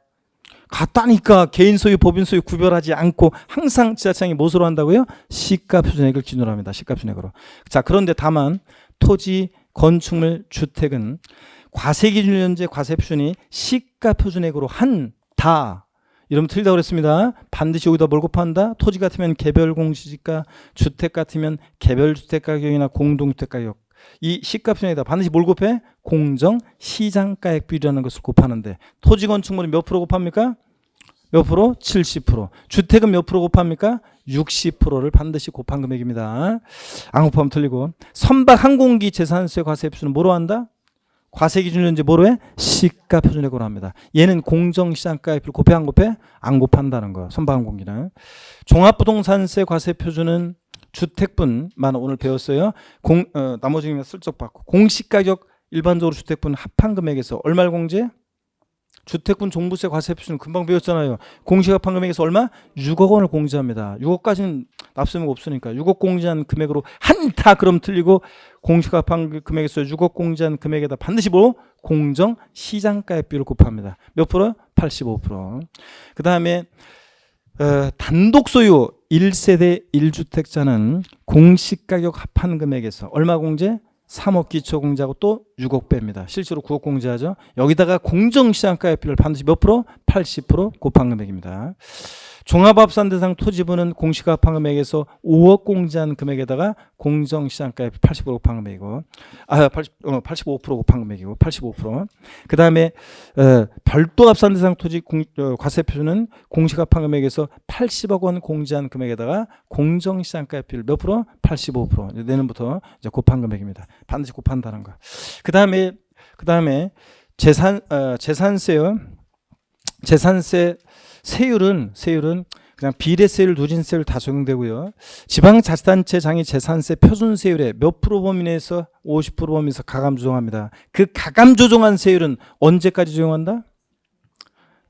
같다니까. 개인 소유, 법인 소유 구별하지 않고 항상 지자체장이 무엇으로 한다고요? 시가표준액을 기준으로 합니다. 시가표준액으로. 자, 그런데 다만 토지, 건축물, 주택은 과세기준 현재 과세표준이 시가표준액으로 한다. 이러면 틀리다고 그랬습니다. 반드시 여기다 뭘 곱한다? 토지 같으면 개별 공시지가, 주택 같으면 개별 주택 가격이나 공동주택 가격. 이 시가표준액에다 반드시 뭘 곱해? 공정 시장가액 비율이라는 것을 곱하는데 토지 건축물은 몇 프로 곱합니까? 몇 프로? 70%. 주택은 몇 프로 곱합니까? 60%를 반드시 곱한 금액입니다. 안 곱하면 틀리고. 선박 항공기 재산세 과세표준은 뭐로 한다? 과세 기준을 이제 뭐로 해? 시가 표준액으로 합니다. 얘는 공정시장가에 비율 곱해 안 곱해? 안 곱한다는 거. 선박항공기는. 종합부동산세 과세 표준은 주택분만 오늘 배웠어요. 나머지는 슬쩍 받고 공시가격 일반적으로 주택분 합한 금액에서 얼마를 공제? 주택분 종부세 과세 표준은 금방 배웠잖아요. 공시합한 금액에서 얼마? 6억 원을 공제합니다. 6억까지는 납세무가 없으니까 6억 공제한 금액으로 한타 그럼 틀리고 공시합한 금액에서 6억 공제한 금액에다 반드시 뭐? 공정 시장가의 비율을 곱합니다. 몇 프로? 85%. 그 다음에 단독 소유 1세대 1주택자는 공시가격 합한 금액에서 얼마 공제? 3억 기초 공제하고 또 6억 뺍니다. 실제로 9억 공제하죠. 여기다가 공정시장가의 비율을 반드시 몇 프로? 80% 곱한 금액입니다. 종합합산 대상 토지분은 공시가 합한 금액에서 5억 공제한 금액에다가 공정시장가의 80% 곱한 금액이고 85% 곱한 금액이고 85%. 그 다음에 별도 합산 대상 토지 과세 표준은 공시가 합한 금액에서 80억 원 공제한 금액에다가 공정시장가의 비율 몇 프로? 85%. 내년부터 이제 곱한 금액입니다. 반드시 곱한다는 거. 그 다음에 재산세요. 재산세 세율은 그냥 비례세율, 누진세율 다 적용되고요. 지방자치단체장이 재산세 표준세율의 몇 프로 범위 내에서 50% 범위에서 가감 조정합니다. 그 가감 조정한 세율은 언제까지 적용한다?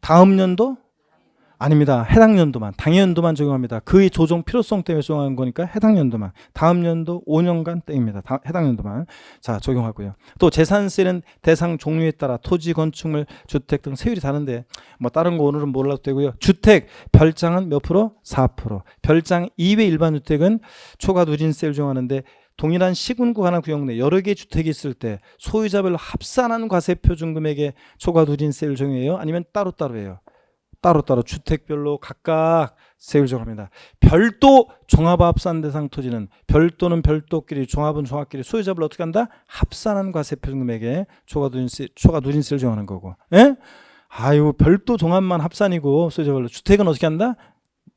다음 연도? 아닙니다. 해당 연도만, 당연도만 적용합니다. 그의 조정 필요성 때문에 적용하는 거니까 해당 연도만. 다음 연도 5년간 땡입니다. 해당 연도만. 자, 적용하고요. 또 재산세는 대상 종류에 따라 토지, 건축물, 주택 등 세율이 다른데 뭐 다른 거 오늘은 몰라도 되고요. 주택 별장은 몇 프로? 4%. 별장 이외 일반 주택은 초과 누진세를 적용하는데 동일한 시군구 하나 구역 내 여러 개의 주택이 있을 때 소유자별로 합산한 과세 표준 금액에 초과 누진세를 적용해요? 아니면 따로따로 해요? 따로따로 주택별로 각각 세율 적용합니다. 별도 종합합산 대상 토지는 별도는 별도끼리 종합은 종합끼리 소유자별로 어떻게 한다? 합산한 과세 표준 금액에 초과 누진세를 적용하는 거고. 예? 아유 별도 종합만 합산이고 소유자별로 주택은 어떻게 한다?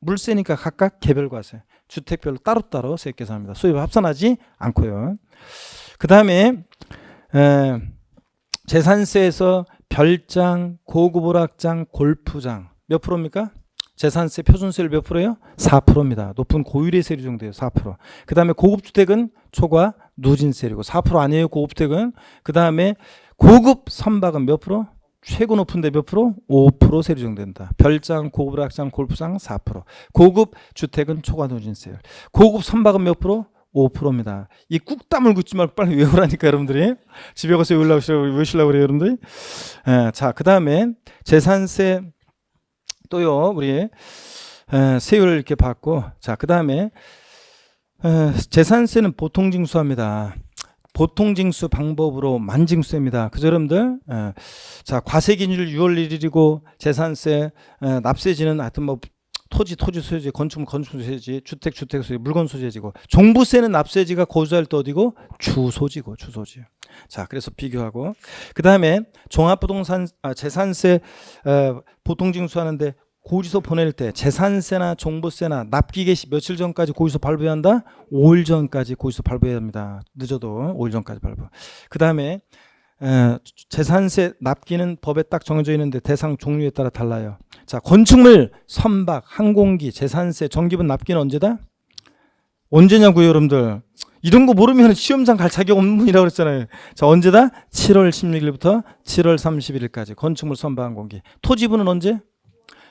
물세니까 각각 개별 과세. 주택별로 따로따로 세액 계산합니다. 소유자 합산하지 않고요. 그 다음에 재산세에서 별장, 고급 오락장, 골프장 몇 프로입니까? 재산세 표준세율 몇 프로예요? 4%입니다. 높은 고율의 세율이 적용돼요. 4%. 그 다음에 고급주택은 초과 누진세율이고 4% 아니에요. 고급주택은. 그 다음에 고급 선박은 몇 프로? 최고 높은데 몇 프로? 5% 세율이 적용된다. 별장, 고급 오락장, 골프장 4%. 고급 주택은 초과 누진세율. 고급 선박은 몇 프로? 5%입니다. 이 꾹 다물고 있지 말고 빨리 외우라니까 여러분들이. 집에 가서 외우시려고 그래요 여러분들이. 자, 그 다음에 재산세 또요 우리 세율을 이렇게 받고, 자, 그 다음에 재산세는 보통징수합니다. 보통징수 방법으로 만징수입니다. 그죠 여러분들? 자, 과세기준일 6월 1일이고 재산세 납세지는 하여튼 뭐 토지 소유지, 건축 소유지, 주택 소유지, 물건 소유지고, 종부세는 납세지가 거주할 때 어디고? 주소지고, 주소지. 자, 그래서 비교하고, 그 다음에 종합부동산 재산세 보통징수하는데 고지서 보낼 때 재산세나 종부세나 납기 개시 며칠 전까지 고지서 발부해야 한다? 5일 전까지 고지서 발부해야 합니다. 늦어도 5일 전까지 발부. 그 다음에 재산세 납기는 법에 딱 정해져 있는데 대상 종류에 따라 달라요. 자, 건축물, 선박, 항공기, 재산세, 전기분 납기는 언제다? 언제냐고요 여러분들. 이런 거 모르면 시험장 갈 자격 없는 분이라고 그랬잖아요. 자, 언제다? 7월 16일부터 7월 31일까지 건축물, 선박, 항공기. 토지분은 언제?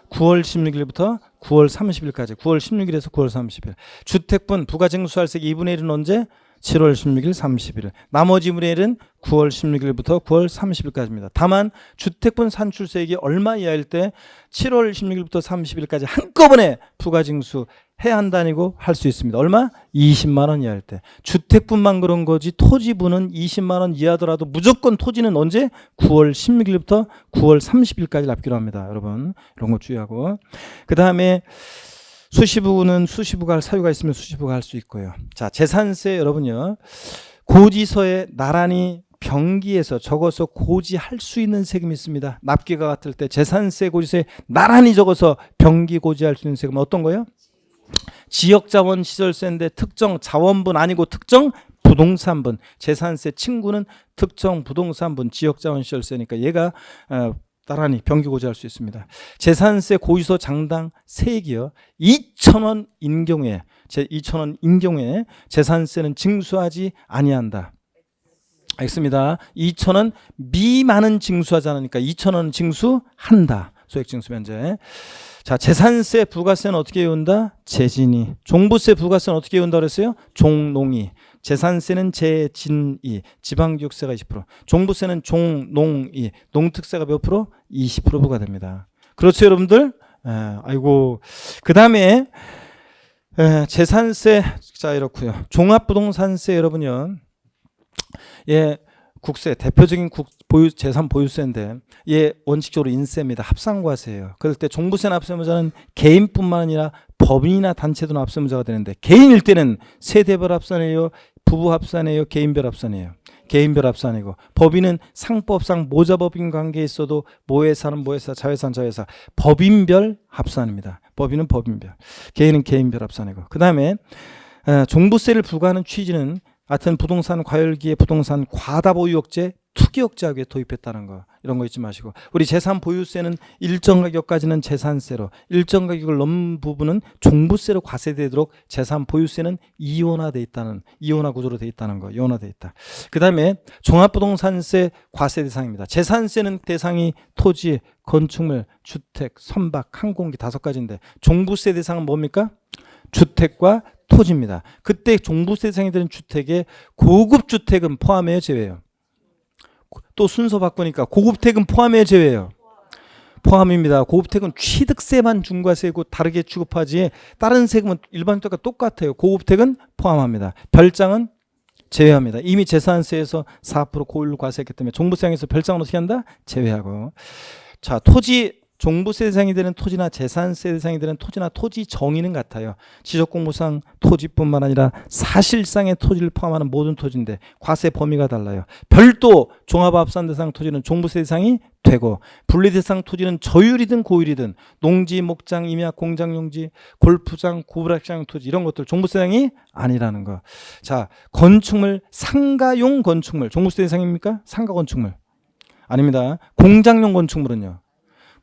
9월 16일부터 9월 30일까지. 9월 16일에서 9월 30일. 주택분 부가징수할세액 2분의 1은 언제? 7월 16일, 30일. 나머지 2분의 1은 9월 16일부터 9월 30일까지입니다. 다만 주택분 산출세액이 얼마 이하일 때 7월 16일부터 30일까지 한꺼번에 부가징수 해야 한다니고 할 수 있습니다. 얼마? 20만 원 이하일 때. 주택분만 그런 거지 토지분은 20만 원 이하더라도 무조건 토지는 언제? 9월 16일부터 9월 30일까지 납기로 합니다. 여러분 이런 거 주의하고. 그 다음에 수시부는 수시부가 할 사유가 있으면 수시부가 할 수 있고요. 자, 재산세 여러분요. 고지서에 나란히 병기에서 적어서 고지할 수 있는 세금이 있습니다. 납기가 같을 때 재산세 고지서에 나란히 적어서 병기 고지할 수 있는 세금은 어떤 거예요? 지역자원시설세인데 특정 자원분 아니고 특정 부동산분, 재산세 친구는 특정 부동산분 지역자원시설세니까 얘가 나란히 병기고지할 수 있습니다. 재산세 고유소 장당 세액이요 2,000원인 경우에 2,000원인 경우에 재산세는 징수하지 아니한다. 알겠습니다. 2,000원 미만은 징수하지 않으니까 2,000원 징수한다. 소액징수 면제. 자, 재산세 부가세는 어떻게 외운다? 재진이. 종부세 부가세는 어떻게 외운다 그랬어요? 종농이. 재산세는 재진이. 지방교육세가 20%. 종부세는 종농이. 농특세가 몇 프로? 20% 부과됩니다. 그렇죠, 여러분들? 아이고. 그 다음에 재산세. 자, 이렇고요. 종합부동산세 여러분요. 예, 국세 대표적인 재산 보유세인데 예, 원칙적으로 인세입니다. 합산과세예요. 그럴 때 종부세 납세무자는 개인뿐만 아니라 법인이나 단체도 납세무자가 되는데 개인일 때는 세대별 합산이에요, 부부 합산이에요, 개인별 합산이에요. 개인별 합산이고 법인은 상법상 모자법인 관계에 있어도 모회사는 모회사, 자회사는 자회사, 법인별 합산입니다. 법인은 법인별, 개인은 개인별 합산이고 그 다음에 종부세를 부과하는 취지는 하여튼 부동산 과열기에 부동산 과다보유억제, 투기억제하기에 도입했다는 거 이런 거 잊지 마시고 우리 재산 보유세는 일정 가격까지는 재산세로 일정 가격을 넘는 부분은 종부세로 과세되도록 재산 보유세는 이원화돼 있다는 이원화 구조로 돼 있다는 거 이원화돼 있다. 그 다음에 종합부동산세 과세 대상입니다. 재산세는 대상이 토지, 건축물, 주택, 선박, 항공기 5가지인데 종부세 대상은 뭡니까? 주택과 토지입니다. 그때 종부세 대상이 되는 주택에 고급 주택은 포함해요, 제외해요? 또 순서 바꾸니까 고급택은 포함해요, 제외해요? 포함입니다. 고급택은 취득세만 중과세고 다르게 취급하지 다른 세금은 일반적과 똑같아요. 고급택은 포함합니다. 별장은 제외합니다. 이미 재산세에서 4% 고율 과세했기 때문에 종부세에서 별장은 어떻게 한다? 제외하고. 자, 토지 종부세 대상이 되는 토지나 재산세 대상이 되는 토지나 토지 정의는 같아요. 지적공부상 토지뿐만 아니라 사실상의 토지를 포함하는 모든 토지인데 과세 범위가 달라요. 별도 종합합산 대상 토지는 종부세 대상이 되고 분리 대상 토지는 저율이든 고율이든 농지, 목장, 임야, 공장용지, 골프장, 구부락장 토지 이런 것들 종부세 대상이 아니라는 거. 자, 건축물, 상가용 건축물 종부세 대상입니까? 상가 건축물 아닙니다. 공장용 건축물은요?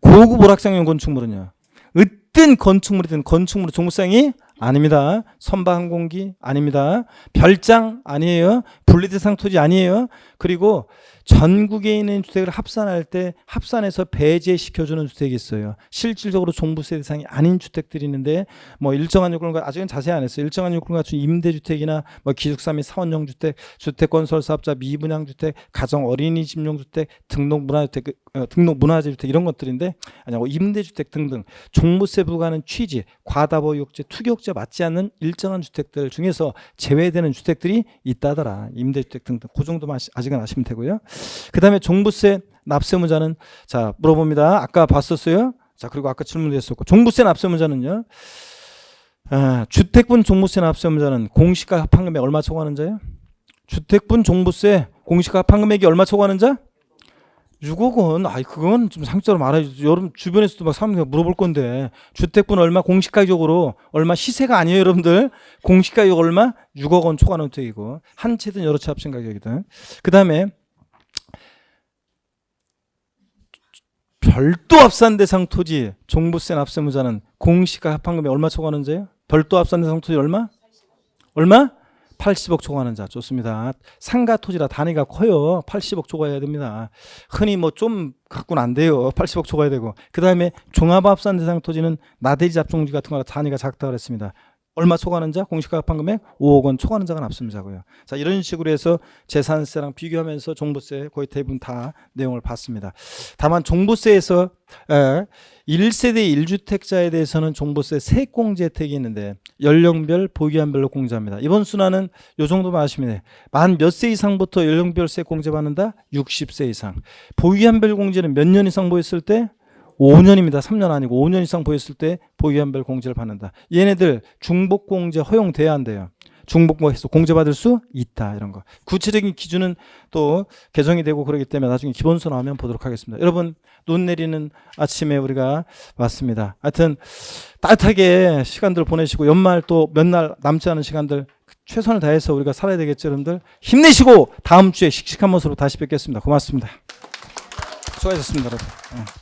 고급 오락장용 건축물은요. 어떤 건축물이든 건축물은 종부세상이 아닙니다. 선박 항공기 아닙니다. 별장 아니에요. 분리대상 토지 아니에요. 그리고 전국에 있는 주택을 합산할 때 합산해서 배제시켜주는 주택이 있어요. 실질적으로 종부세 대상이 아닌 주택들이 있는데 뭐 일정한 요건과 아직은 자세히 안 했어요. 일정한 요건을 갖춘 임대주택이나 뭐 기숙사 및 사원용 주택, 주택건설사업자 미분양주택, 가정 어린이집용주택, 등록문화재 주택 이런 것들인데 아니고 임대주택 등등 종부세 부과하는 취지, 과다보유억제, 투기억제 맞지 않는 일정한 주택들 중에서 제외되는 주택들이 있다더라. 임대주택 등등 그 정도만 아직은 아시면 되고요. 그 다음에 종부세 납세무자는 자 물어봅니다. 아까 봤었어요. 자 그리고 아까 질문드렸었고 종부세 납세무자는요. 주택분 종부세 납세무자는 공시가 합한금액 얼마 초과하는 자요? 주택분 종부세 공시가 합한금액이 얼마 초과하는 자? 6억 원. 아이 그건 좀 상적으로 말해주죠. 여러분 주변에서도 막 사람들이 물어볼 건데 주택분 얼마 공시가격으로 얼마 시세가 아니에요 여러분들. 공시가격 얼마? 6억 원 초과하는 주택이고 한 채든 여러 채 합친 가격이든. 그 다음에 별도 합산 대상 토지 종부세 납세무자는 공시가 합한금액 얼마 초과하는 자예요? 별도 합산 대상 토지 얼마? 얼마? 80억 초과하는 자. 좋습니다. 상가 토지라 단위가 커요. 80억 초과해야 됩니다. 흔히 뭐 좀 갖고는 안 돼요. 80억 초과해야 되고. 그 다음에 종합합산 대상 토지는 나대지 잡종지 같은 거 단위가 작다 그랬습니다. 얼마 초과하는 자? 공시가 합한금액 5억 원 초과하는 자가 납세무자고요. 자, 이런 식으로 해서 재산세랑 비교하면서 종부세 거의 대부분 다 내용을 봤습니다. 다만 종부세에서 1세대 1주택자에 대해서는 종부세 세액공제 혜택이 있는데 연령별, 보유기한별로 공제합니다. 이번 순환은 이 정도만 아시면 돼요. 만 몇 세 이상부터 연령별 세액공제 받는다? 60세 이상. 보유기한별 공제는 몇 년 이상 보였을 때? 5년입니다. 3년 아니고 5년 이상 보였을 때 보유기한별 공제를 받는다. 얘네들 중복공제 허용돼야 한대요. 중복해서 공제받을 수 있다. 이런 거. 구체적인 기준은 또 개정이 되고 그러기 때문에 나중에 기본서 나오면 보도록 하겠습니다. 여러분 눈 내리는 아침에 우리가 왔습니다. 하여튼 따뜻하게 시간들 보내시고 연말 또 몇 날 남지 않은 시간들 최선을 다해서 우리가 살아야 되겠죠, 여러분들. 힘내시고 다음 주에 씩씩한 모습으로 다시 뵙겠습니다. 고맙습니다. 수고하셨습니다, 여러분.